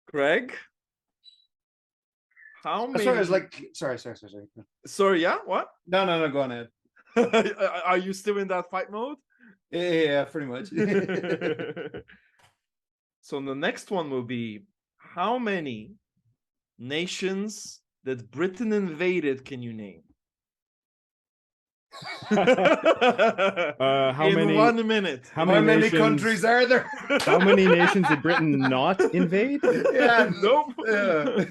Craig. How many? Sorry, I was like, sorry. Sorry, yeah. What? No, go on ahead. Are you still in that fight mode? Yeah, pretty much. So the next one will be, how many nations that Britain invaded can you name? How in many? 1 minute. How many nations, countries are there? How many nations did Britain not invade? Yeah, nope. Yeah.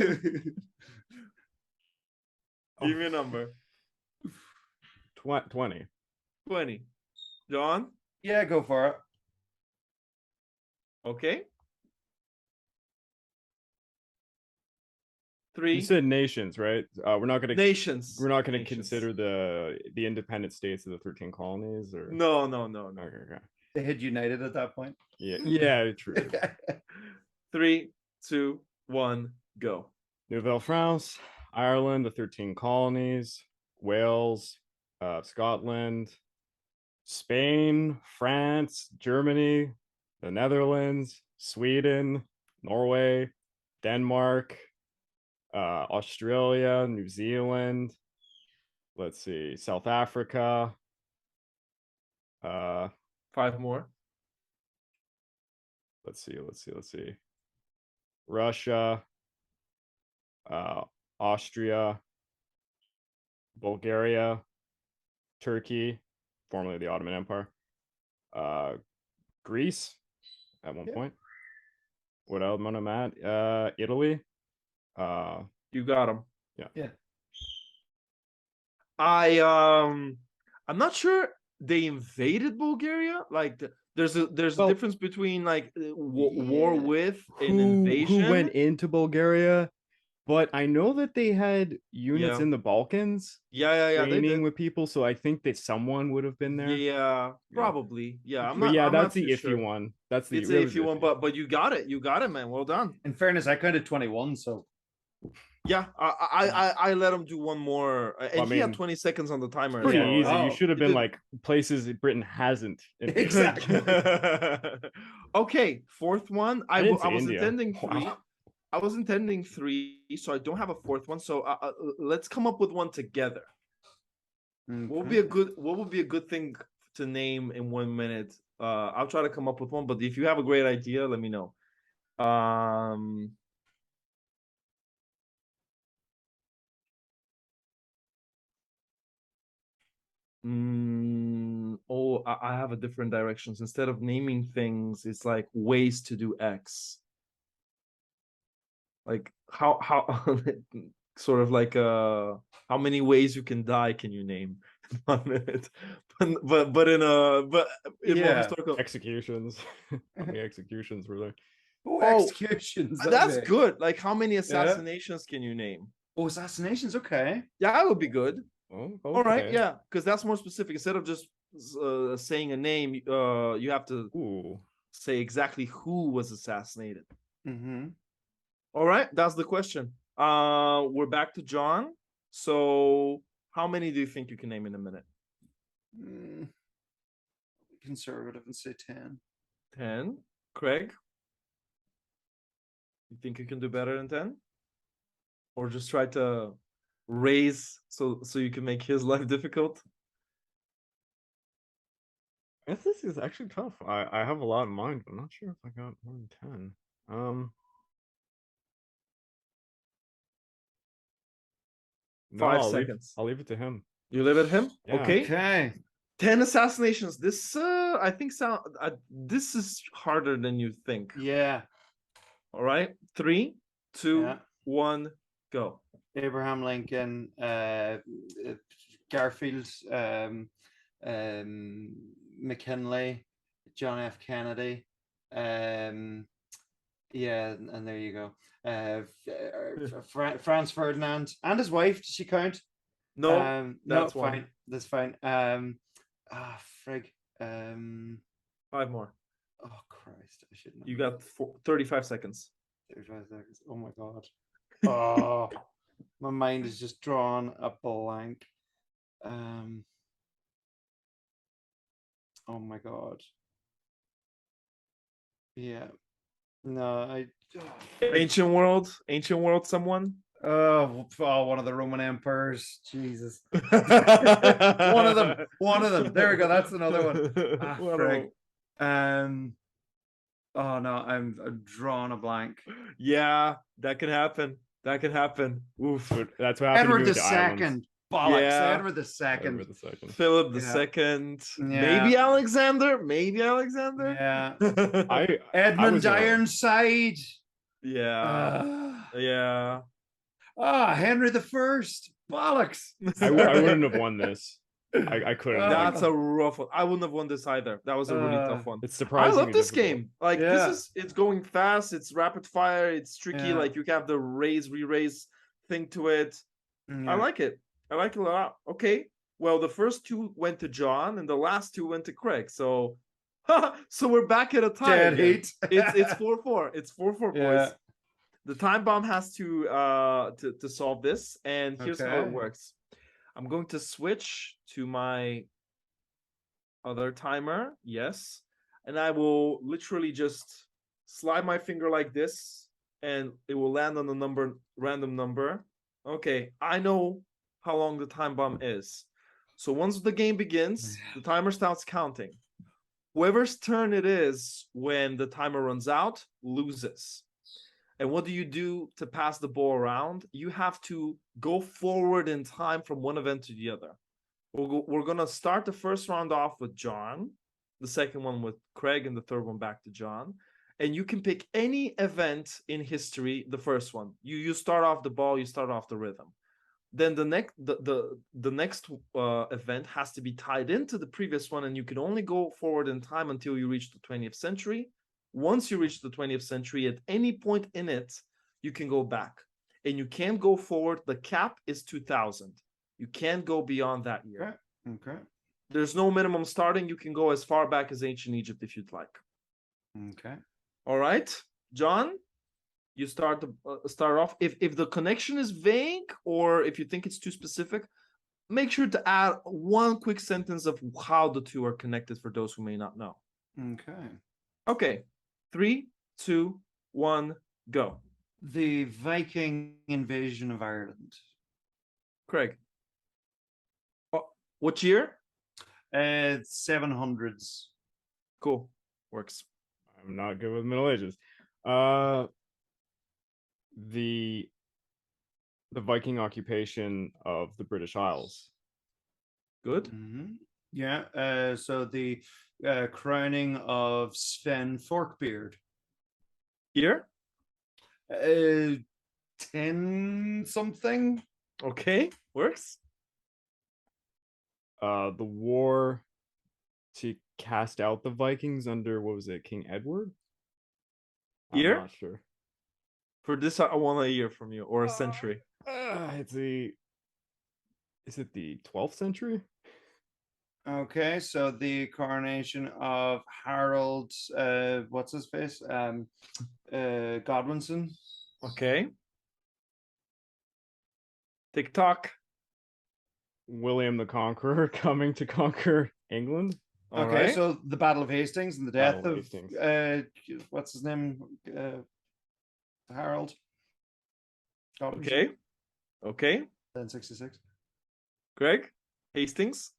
Give me a number. 20. 20. John? Yeah, go for it. Okay. 3. You said nations, right? We're not gonna nations. We're not gonna Nations. consider the independent states of the 13 colonies, or No. Okay. They had united at that point. Yeah, true. 3, 2, 1, go. Nouvelle-France, Ireland, the 13 colonies, Wales, Scotland, Spain, France, Germany, the Netherlands, Sweden, Norway, Denmark, Australia, New Zealand. Let's see, South Africa. 5 more. Let's see. Russia, Austria, Bulgaria, Turkey, formerly the Ottoman Empire, Greece at one point. What else am I at? Italy. You got them. Yeah. I'm not sure they invaded Bulgaria. Like there's a difference between like war with and invasion. Who went into Bulgaria? But I know that they had units in the Balkans. Yeah. Training with people, so I think that someone would have been there. Yeah, probably. Yeah, that's the iffy one. That's the iffy one. But you got it. You got it, man. Well done. In fairness, I counted 21, so. Yeah, I let him do one more, and he had 20 seconds on the timer. Pretty easy. You should have been like places Britain hasn't. Exactly. Okay, fourth one. I was India. intending 3. Wow. I was intending 3, so I don't have a fourth one. So let's come up with one together. Okay. What would be a good thing to name in 1 minute? I'll try to come up with one, but if you have a great idea, let me know. I have a different directions. Instead of naming things, it's like ways to do X. Like how sort of like how many ways you can die can you name in 1 minute? but in more historical executions. How many executions were there? Executions. That's good. Like how many assassinations can you name? Assassinations, okay. Yeah, that would be good. Okay. All right, yeah, because that's more specific. Instead of just saying a name, you have to say exactly who was assassinated. Mm-hmm. All right, that's the question. We're back to John. So how many do you think you can name in a minute? Conservative and say 10. 10. Craig? You think you can do better than 10? Or just try to raise so you can make his life difficult? I guess this is actually tough. I have a lot in mind, but I'm not sure if I got more than 10. 5 seconds. I'll leave it to him. You leave it to him? Yeah. Okay. 10 assassinations. This I think this is harder than you think. Yeah. All right. 3, 2, 1, go. Abraham Lincoln, Garfield, McKinley, John F. Kennedy, Yeah, and there you go. Franz Ferdinand and his wife. Does she count? No, No, that's one. fine. That's fine. Frig. 5 more. Oh Christ! I shouldn't. You got 35 seconds. 35 seconds. Oh my God. Oh, my mind is just drawn a blank. Oh my God. Yeah. No, Ancient world, someone. One of the Roman emperors. Jesus. One of them. There we go. That's another one. Frig. Oh no, I'm drawing a blank. Yeah, that could happen. Oof. That's what happened Edward to you II. with the islands. Bollocks. Yeah. Edward II. Philip Yeah. II. Yeah. Maybe Alexander. Yeah. I Edmund was, Ironside. Yeah. Henry the First. Bollocks. I wouldn't have won this. I couldn't. That's a rough one. I wouldn't have won this either. That was a really tough one. It's surprising. I love this difficult. game. Like it's going fast. It's rapid fire. It's tricky. Yeah. Like you have the re-raise thing to it. I like it. I like it a lot. Okay. Well, the first 2 went to John, and the last 2 went to Craig. So, so we're back at a tie. Dead heat. It's 4-4. It's 4-4, Yeah. boys. The time bomb has to solve this, and here's how it works. I'm going to switch to my other timer. Yes, and I will literally just slide my finger like this, and it will land on the random number. Okay, I know how long the time bomb is. So once the game begins, the timer starts counting. Whoever's turn it is when the timer runs out loses. And what do you do to pass the ball around? You have to go forward in time from one event to the other. We're going to start the first round off with John, the second one with Craig, and the third one back to John. And you can pick any event in history, the first one. You start off the ball, you start off the rhythm. Then the next event has to be tied into the previous one, and you can only go forward in time until you reach the 20th century. Once you reach the 20th century, at any point in it, you can go back. And you can't go forward. The cap is 2000. You can't go beyond that year. Okay. There's no minimum starting. You can go as far back as ancient Egypt if you'd like. Okay. All right. John, you start off. If the connection is vague or if you think it's too specific, make sure to add one quick sentence of how the two are connected for those who may not know. Okay. 3, 2, 1, go. The Viking invasion of Ireland. Craig. What year? 700s. Cool. Works. I'm not good with Middle Ages. The Viking occupation of the British Isles. Good. Yeah. So the crowning of Sven Forkbeard. Year? 10 something. Okay. Works. The war to cast out the Vikings under, what was it, King Edward? Year? I'm not sure. For this, I want a year from you, or a century. Is it the 12th century? Okay, so the coronation of Harold, what's his face? Godwinson. Okay. TikTok. William the Conqueror coming to conquer England. Okay, so the Battle of Hastings and the death of Hastings. What's his name? Harold. Godwinson. Okay. 1066. Greg, Hastings.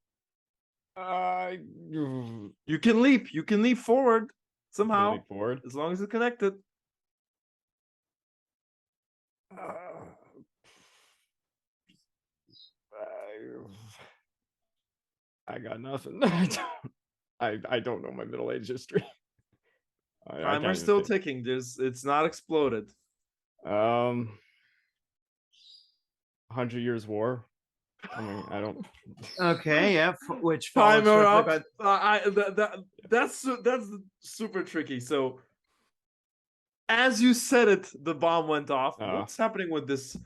You can leap. You can leap forward somehow. leap forward as long as it's connected. I got nothing. I don't know my Middle Age history. Timer's still ticking. It's not exploded. 100 Years War. I mean, I don't. Okay, yeah. Which timer up. That That's super tricky. So, as you said it, the bomb went off. What's happening with this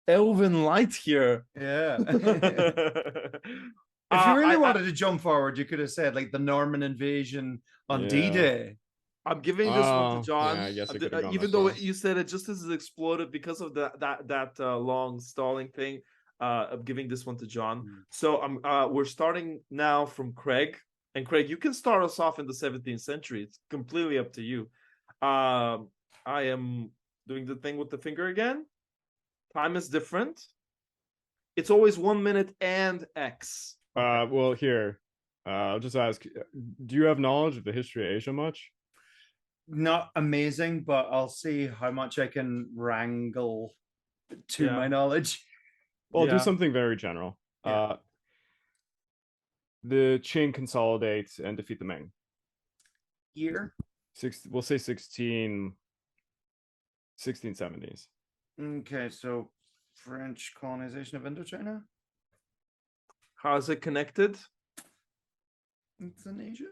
elven light here? Yeah. If you really wanted to jump forward, you could have said like the Norman invasion on D-Day. I'm giving this one to John. Yeah, I guess even though you said it just as it exploded because of that long stalling thing. I'm giving this one to John. So we're starting now from Craig. And Craig, you can start us off in the 17th century. It's completely up to you. I am doing the thing with the finger again. Time is different. It's always 1 minute and X. Well, here, I'll just ask, do you have knowledge of the history of Asia much? Not amazing, but I'll see how much I can wrangle to my knowledge. Well, I'll do something very general. The Qing consolidate and defeat the Ming. Year? We'll say 1670s. Okay, so French colonization of Indochina? How is it connected? It's in Asia.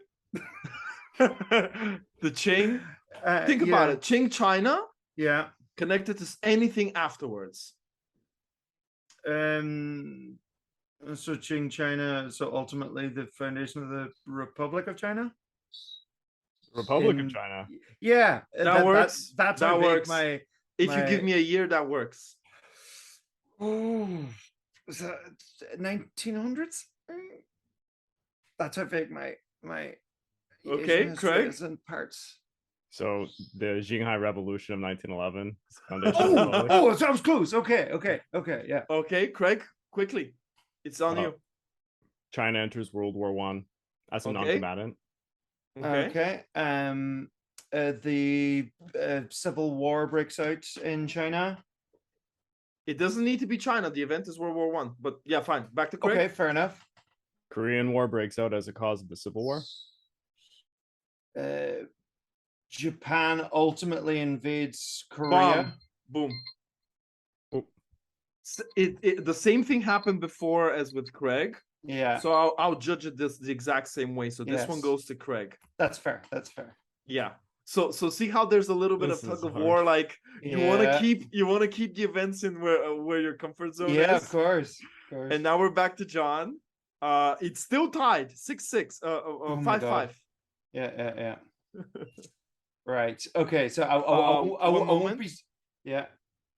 The Qing. Think about it. Qing China. Yeah. Connected to anything afterwards. So Qing China. So ultimately, the foundation of the Republic of China. Republic of China. Yeah, that works. That's that how works. Big if you give me a year, that works. Oh, was that 1900s? That's how big my okay, Craig. In parts. So the Xinhai Revolution of 1911. Oh, that was close. Okay, yeah. Okay, Craig, quickly, it's on you. China enters World War I as a non-combatant. Okay. The Civil War breaks out in China. It doesn't need to be China. The event is World War I. But yeah, fine. Back to Craig. Okay, fair enough. Korean War breaks out as a cause of the Civil War. Japan ultimately invades Korea. Boom. Oh. The same thing happened before as with Craig. Yeah. So I'll judge it the exact same way. So this one goes to Craig. That's fair. Yeah. So see how there's a little bit of tug of war. Like you want to keep the events in where your comfort zone is. Yeah, of course. And now we're back to John. It's still tied 6-6. 5-5. Yeah. Right. Okay. So I won't be. Yeah.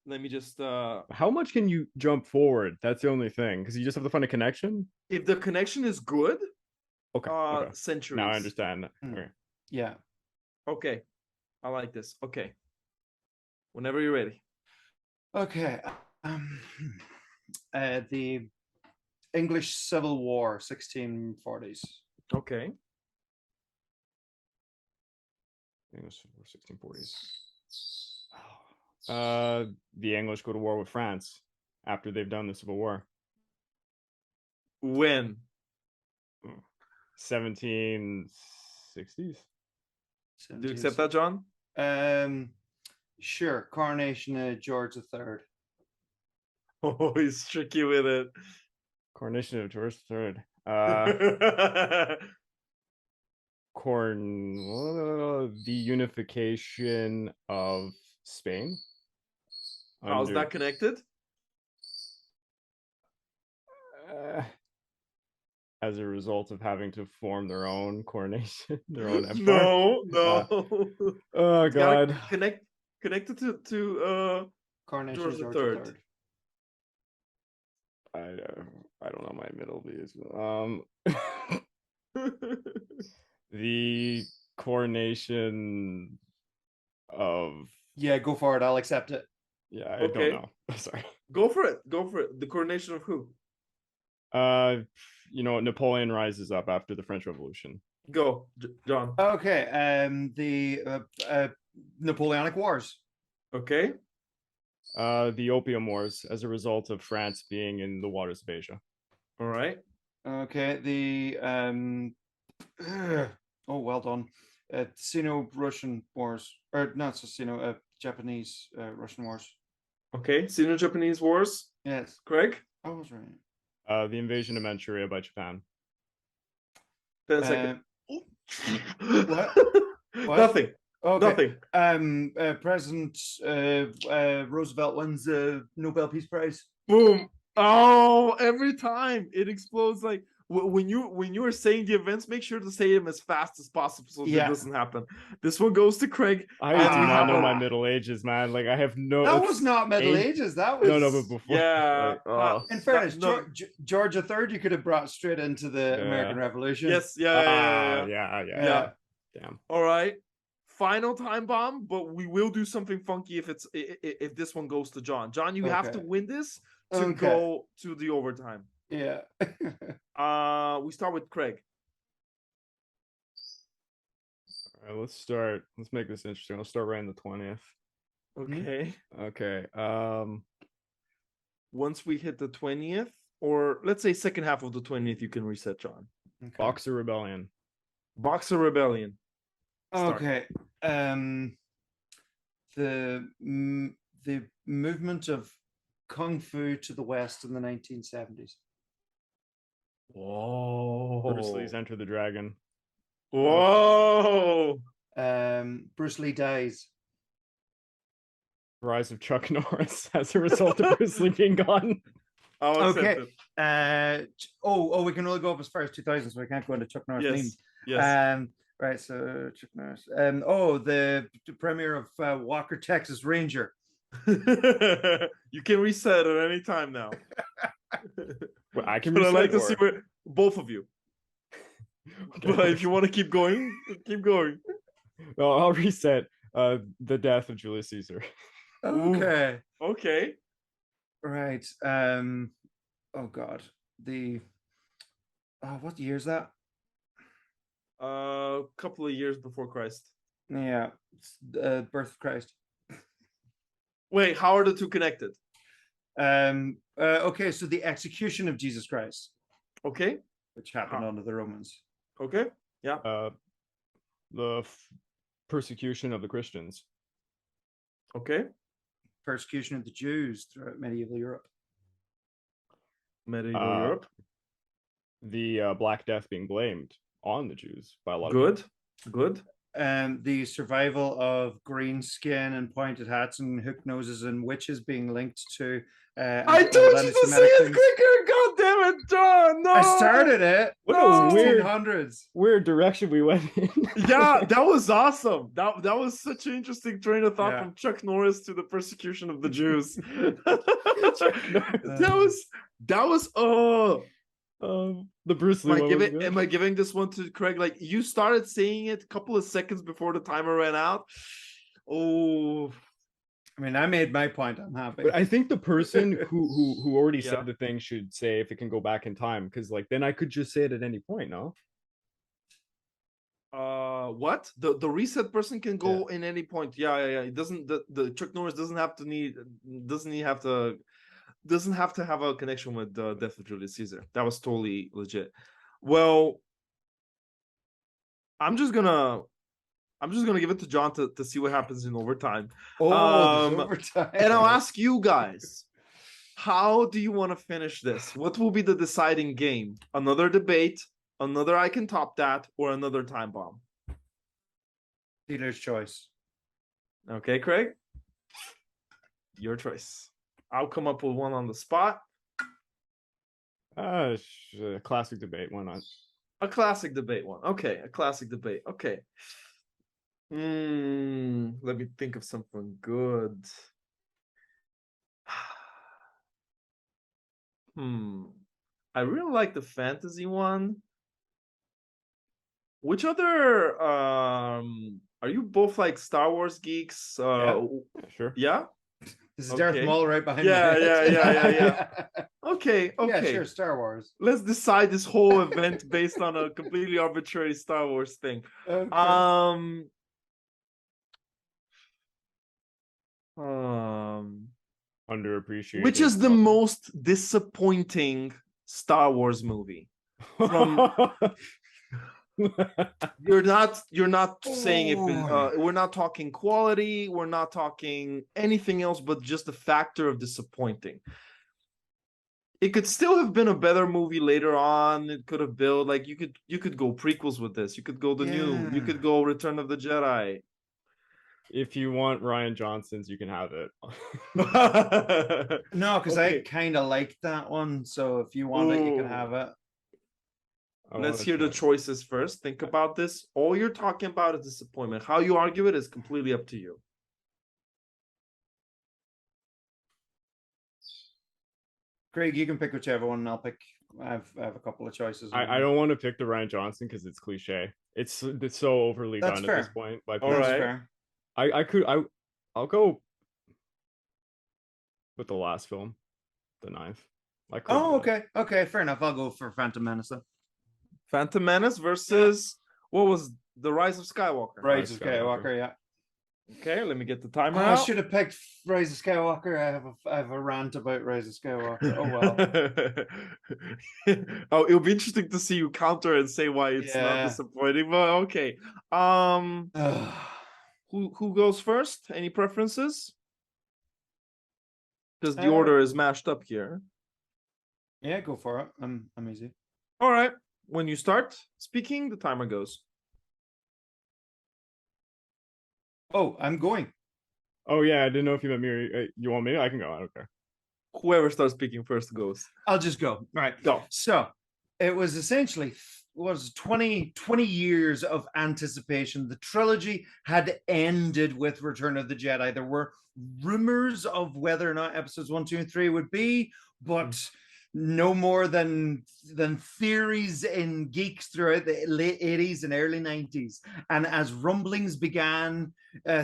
Let me just. How much can you jump forward? That's the only thing, because you just have to find a connection. If the connection is good. Okay. Centuries. Now I understand. Okay. Yeah. Okay. I like this. Okay. Whenever you're ready. Okay. The English Civil War, 1640s. Okay. English Civil War, 1640s. The English go to war with France after they've done the Civil War. When? 1760s. Do you accept that, John? Sure. Coronation of George III. Oh, he's tricky with it. Coronation of George III. The unification of Spain. How's that connected? As a result of having to form their own coronation, their own empire. No. Oh God. Connected to Coronation George III. I don't know my middle views. The coronation of. Yeah, go for it. I'll accept it. Yeah, I don't know. Sorry. Go for it. The coronation of who? Napoleon rises up after the French Revolution. Go, John. Okay. The Napoleonic Wars. Okay. The Opium Wars as a result of France being in the waters of Asia. All right. Okay. The well done. Sino-Russian Wars, or not Sino, Japanese Russian Wars. Okay. Sino-Japanese Wars. Yes. Craig. I was right. The invasion of Manchuria by Japan. 10 seconds. What? What? Nothing. Okay. Nothing. President Roosevelt wins the Nobel Peace Prize. Boom. Oh, every time it explodes. Like when you are saying the events, make sure to say them as fast as possible so that doesn't happen. This one goes to Craig. I do not know my Middle Ages, man. Like I have no. That was not Middle Ages. That was no, but before. Yeah. Like, in fairness, George III, you could have brought straight into the American Revolution. Yes. Yeah. Damn. All right. Final time bomb, but we will do something funky if this one goes to John. John, you have to win this to go to the overtime. Yeah. We start with Craig. All right, let's start. Let's make this interesting. I'll start right in the 20th. Okay. Okay. Once we hit the 20th, or let's say second half of the 20th, you can reset, John. Okay. Boxer Rebellion. Boxer Rebellion. Start. Okay. The movement of Kung Fu to the West in the 1970s. Whoa. Bruce Lee's Enter the Dragon. Whoa. Bruce Lee dies. Rise of Chuck Norris as a result of Bruce Lee being gone. Okay. We can only go up as far as 2000, so we can't go into Chuck Norris memes. Yes. Right, so Chuck Norris. The premiere of Walker, Texas Ranger. You can reset at any time now. Well, I can. But I'd like to see where both of you. Okay. But if you want to keep going, keep going. Well, I'll reset. The death of Julius Caesar. Okay. Ooh. Okay. Right. Oh God. What year is that? A couple of years before Christ. Yeah. Birth of Christ. Wait, how are the two connected? Okay, so the execution of Jesus Christ. Okay. Which happened under the Romans. Okay. Yeah. The persecution of the Christians. Okay. Persecution of the Jews throughout medieval Europe. Medieval Europe. The Black Death being blamed on the Jews by a lot of people. Good. The survival of green skin and pointed hats and hook noses and witches being linked to I told you to say it quicker. God damn it, John. No, I started it. What a weird direction we went in. Yeah, that was awesome. That was such an interesting train of thought from Chuck Norris to the persecution of the Jews. that was the Bruce Lee am I giving this one to Craig? Like, you started saying it a couple of seconds before the timer ran out. Oh, I mean, I made my point. I'm happy. But I think the person who already said the thing should say if it can go back in time, because like then I could just say it at any point. No. What? The reset person can go in any point. Yeah. It doesn't. The Chuck Norris doesn't have to have a connection with the death of Julius Caesar. That was totally legit. Well, I'm just gonna give it to John to see what happens in overtime. Overtime. And I'll ask you guys, how do you want to finish this? What will be the deciding game? Another debate, another I can top that, or another time bomb? Dealer's choice. Okay, Craig? Your choice. I'll come up with one on the spot. Classic debate. Why not? A classic debate one. Okay, a classic debate. Okay. Let me think of something good. I really like the fantasy one. Which other are you both like Star Wars geeks? Sure. Yeah? This is Darth Maul right behind me. Yeah. Okay. Yeah, sure, Star Wars. Let's decide this whole event based on a completely arbitrary Star Wars thing. Okay. Underappreciated. Which is the most disappointing Star Wars movie? You're not saying if we're not talking quality, we're not talking anything else, but just the factor of disappointing. it could still have been a better movie later on. It could have built like you could go prequels with this. You could go you could go Return of the Jedi. If you want Rian Johnson's, you can have it. No, because I kind of liked that one. So if you want it, you can have it. Let's hear the choices first. Think about this. All you're talking about is disappointment. How you argue it is completely up to you. Craig, you can pick whichever one, and I'll pick. I have a couple of choices. I don't want to pick the Rian Johnson because it's cliche. It's so overly done at this point. Like, all right. I'll go with the last film, the ninth. Okay, fair enough. I'll go for Phantom Menace then. Phantom Menace versus what was The Rise of Skywalker? Rise of Skywalker, yeah. Okay, let me get the timer I out. should have picked Rise of Skywalker. I have a rant about Rise of Skywalker. Oh well. Oh, it'll be interesting to see you counter and say why it's not disappointing. But okay. Who goes first? Any preferences? Because the order is mashed up here. Yeah, go for it. I'm easy. All right. When you start speaking, the timer goes. Oh, I'm going. Oh yeah, I didn't know if you meant me. You want me? I can go. I don't care. Whoever starts speaking first goes. I'll just go. All right. Go. So it was essentially 20 years of anticipation. The trilogy had ended with Return of the Jedi. There were rumors of whether or not episodes 1, 2, and 3 would be, but no more than theories in geeks throughout the late 80s and early 90s. And as rumblings began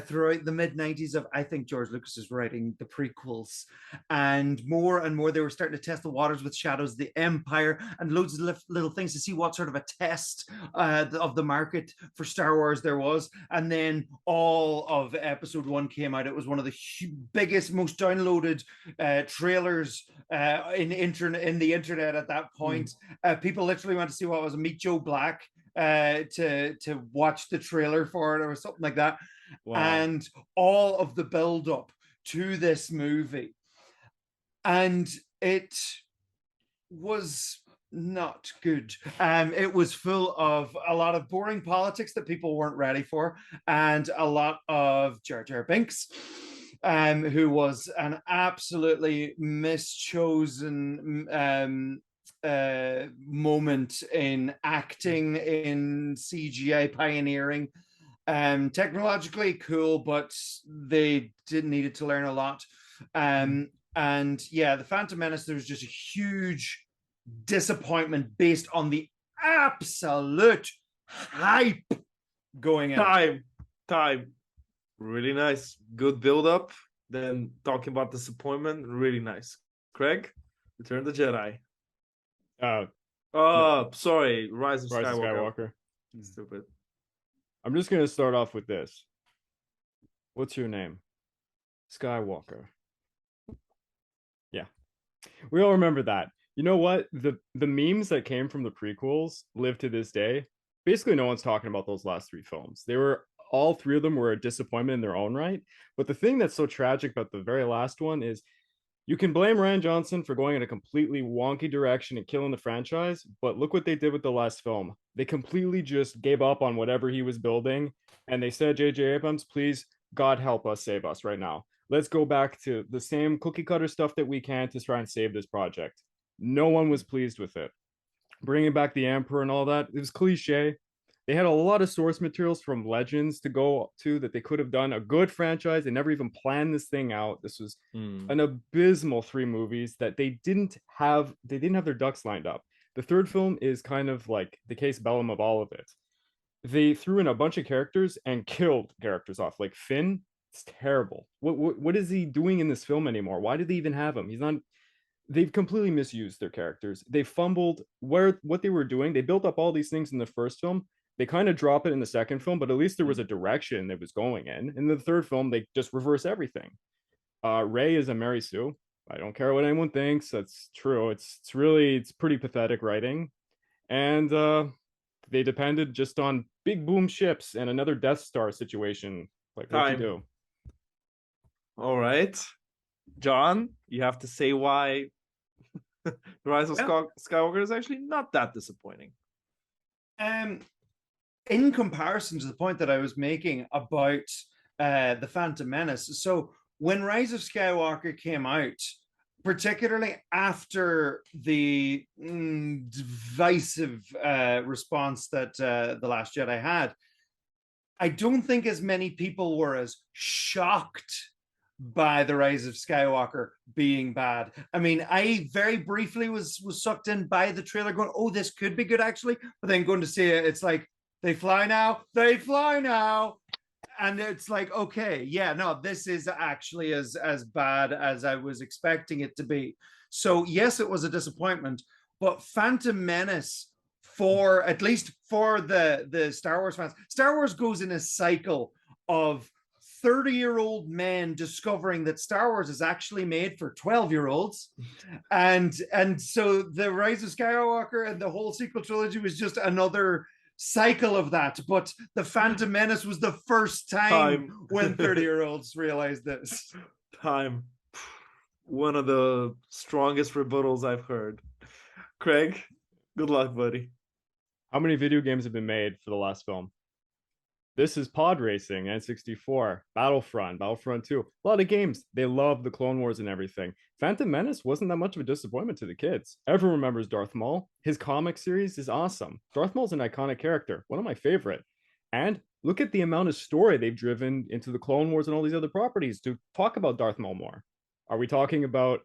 throughout the mid 90s of, I think George Lucas is writing the prequels, and more they were starting to test the waters with Shadows of the Empire and loads of little things to see what sort of a test of the market for Star Wars there was. And then all of episode 1 came out. It was one of the biggest, most downloaded trailers in the internet at that point. People literally went to see what was a Meet Joe Black to watch the trailer for it or something like that. Wow. And all of the build up to this movie, and it was not good. It was full of a lot of boring politics that people weren't ready for, and a lot of Jar Jar Binks, who was an absolutely mischosen moment in acting, in CGI pioneering. Technologically cool, but they needed to learn a lot. And yeah, the Phantom Menace, there was just a huge disappointment based on the absolute hype going in. Time. Really nice. Good build up. Then talking about disappointment, really nice. Craig, Return of the Jedi. Sorry, Rise of Skywalker. Stupid. I'm just gonna start off with this. What's your name? Skywalker. Yeah, we all remember that. You know what? The memes that came from the prequels live to this day. Basically, no one's talking about those last 3 films. All 3 of them were a disappointment in their own right. But the thing that's so tragic about the very last one is you can blame Rian Johnson for going in a completely wonky direction and killing the franchise, but look what they did with the last film. They completely just gave up on whatever he was building, and they said, J.J. Abrams, please, God help us, save us right now. Let's go back to the same cookie cutter stuff that we can to try and save this project. No one was pleased with it. Bringing back the Emperor and all that, it was cliche. They had a lot of source materials from Legends to go to that they could have done a good franchise. They never even planned this thing out. This was an abysmal 3 movies that they didn't have their ducks lined up. The 3rd film is kind of like the case bellum of all of it. They threw in a bunch of characters and killed characters off. Like Finn, it's terrible. What is he doing in this film anymore? Why did they even have him? He's not. They've completely misused their characters. They fumbled what they were doing. They built up all these things in the 1st film. They kind of drop it in the 2nd film, but at least there was a direction it was going in. In the 3rd film, they just reverse everything. Rey is a Mary Sue. I don't care what anyone thinks. That's true. It's pretty pathetic writing. And they depended just on big boom ships and another Death Star situation. Like, what you do? All right. John, you have to say why The Rise of Skywalker is actually not that disappointing. In comparison to the point that I was making about the Phantom Menace, so when Rise of Skywalker came out, particularly after the divisive response that The Last Jedi had, I don't think as many people were as shocked by The Rise of Skywalker being bad. I mean, I very briefly was sucked in by the trailer going, oh, this could be good actually. But then going to see it, it's like, they fly now. And it's like, okay, yeah, no, this is actually as bad as I was expecting it to be. So yes, it was a disappointment, but Phantom Menace, for at least for the Star Wars fans, Star Wars goes in a cycle of 30-year-old men discovering that Star Wars is actually made for 12-year-olds. And so the Rise of Skywalker and the whole sequel trilogy was just another cycle of that. But the Phantom Menace was the first time when 30-year-olds realized this. One of the strongest rebuttals I've heard. Craig, good luck, buddy. How many video games have been made for the last film? This is Pod Racing, N64, Battlefront 2. A lot of games. They love the Clone Wars and everything. Phantom Menace wasn't that much of a disappointment to the kids. Everyone remembers Darth Maul. His comic series is awesome. Darth Maul's an iconic character, one of my favorite. And look at the amount of story they've driven into the Clone Wars and all these other properties to talk about Darth Maul more. Are we talking about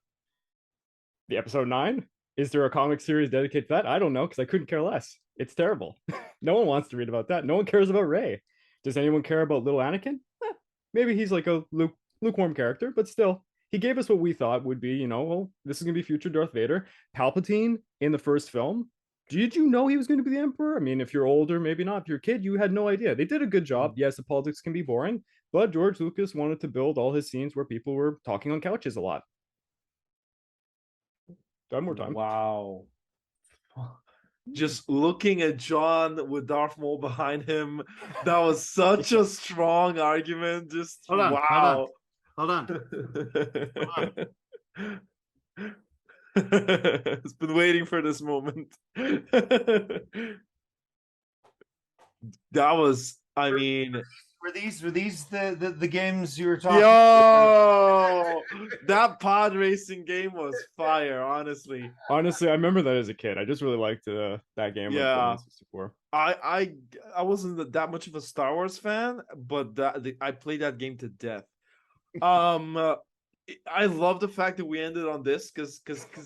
the episode 9? Is there a comic series dedicated to that? I don't know, because I couldn't care less. It's terrible. No one wants to read about that. No one cares about Rey. Does anyone care about little Anakin? Maybe he's like a lukewarm character, but still, he gave us what we thought would be, well, this is going to be future Darth Vader. Palpatine in the first film. Did you know he was going to be the Emperor? I mean, if you're older, maybe not. If you're a kid, you had no idea. They did a good job. Yes, the politics can be boring, but George Lucas wanted to build all his scenes where people were talking on couches a lot. Done more time. Wow. Just looking at John with Darth Maul behind him, that was such a strong argument. Just hold on, wow. Hold on. It's been waiting for this moment. That was, I mean, Were these the games you were talking about? That pod racing game was fire, honestly. Honestly, I remember that as a kid. I just really liked that game. Yeah. On 64. I wasn't that much of a Star Wars fan, but I played that game to death. I love the fact that we ended on this because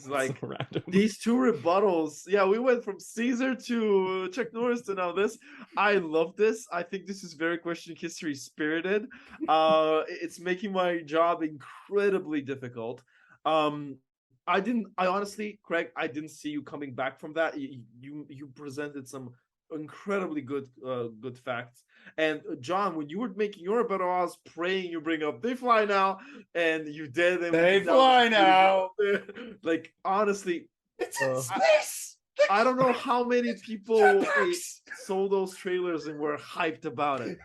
like so these two rebuttals. Yeah, we went from Caesar to Chuck Norris to now this. I love this. I think this is very question history spirited. It's making my job incredibly difficult. I honestly, Craig, I didn't see you coming back from that. You presented some incredibly good facts. And John, when you were making your rebuttal, I was praying you bring up they fly now, and you did. And they fly now. Like honestly, it's in space. I don't know how many people saw those trailers and were hyped about it.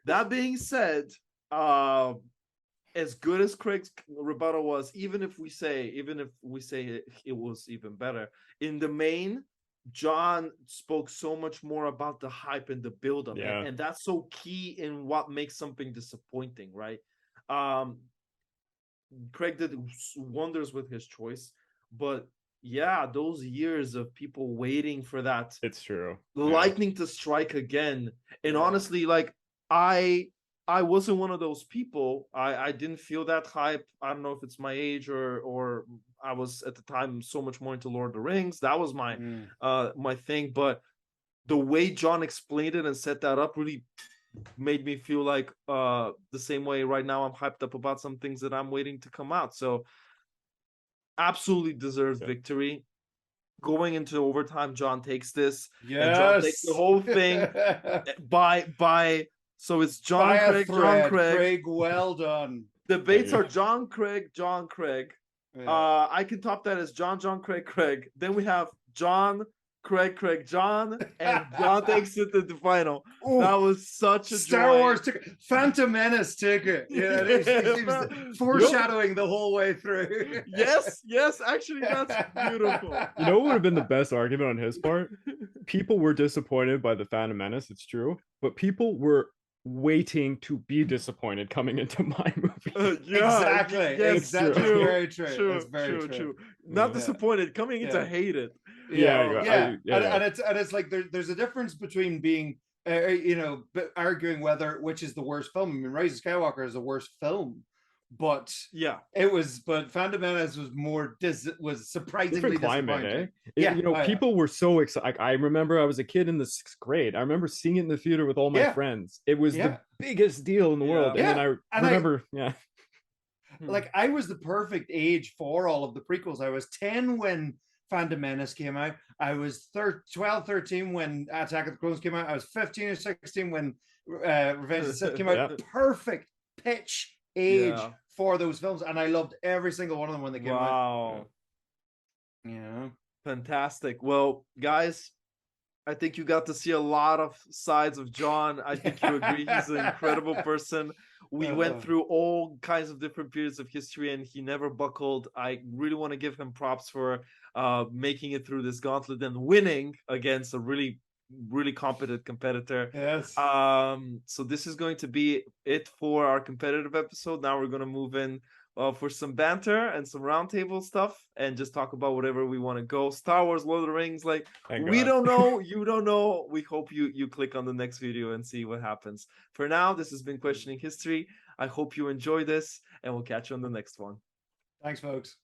That being said, as good as Craig's rebuttal was, even if we say it was even better, in the main, John spoke so much more about the hype and the build-up, and that's so key in what makes something disappointing, right? Craig did wonders with his choice, but yeah, those years of people waiting for that, it's true, lightning to strike again. And honestly, like I wasn't one of those people. I didn't feel that hype. I don't know if it's my age or I was at the time so much more into Lord of the Rings. That was my my thing. But the way John explained it and set that up really made me feel like the same way right now I'm hyped up about some things that I'm waiting to come out. So absolutely deserved victory. Going into overtime, John takes this. Yes. And John takes the whole thing by so it's John Craig, John Craig. Craig, well done. Debates are John Craig, John Craig. Yeah. I can top that as John Craig, Craig. Then we have John Craig, John, and John takes it to the final. Ooh, that was such a Star joy. Wars took it. Phantom Menace took it. Yeah, he was foreshadowing the whole way through. Yes, actually, that's beautiful. You know what would have been the best argument on his part? People were disappointed by the Phantom Menace, it's true, but people were waiting to be disappointed coming into my movie. Exactly. Yes, exactly. true, Very true. True, That's very true. Not Yeah. disappointed, coming in to hate it. And it's like there's a difference between being arguing which is the worst film. I mean, Rise of Skywalker is the worst film, but but Phantom Menace was surprisingly disappointing. People were so excited. I remember I was a kid in the 6th grade. I remember seeing it in the theater with all my friends. It was the biggest deal in the world. And then I remember, like I was the perfect age for all of the prequels. I was 10 when Phantom Menace came out. I was 12, 13 when Attack of the Clones came out. I was 15 or 16 when Revenge of the Sith came out. Perfect pitch age for those films, and I loved every single one of them when they came out. Yeah, fantastic. Well, guys, I think you got to see a lot of sides of John. I think you agree he's an incredible person. We went through all kinds of different periods of history, and he never buckled. I really want to give him props for making it through this gauntlet and winning against a really competent competitor. Yes. So this is going to be it for our competitive episode. Now we're going to move in for some banter and some roundtable stuff, and just talk about whatever we want to go. Star Wars, Lord of the Rings, like we don't know, you don't know. We hope you click on the next video and see what happens. For now, this has been Questioning History. I hope you enjoy this, and we'll catch you on the next one. Thanks, folks.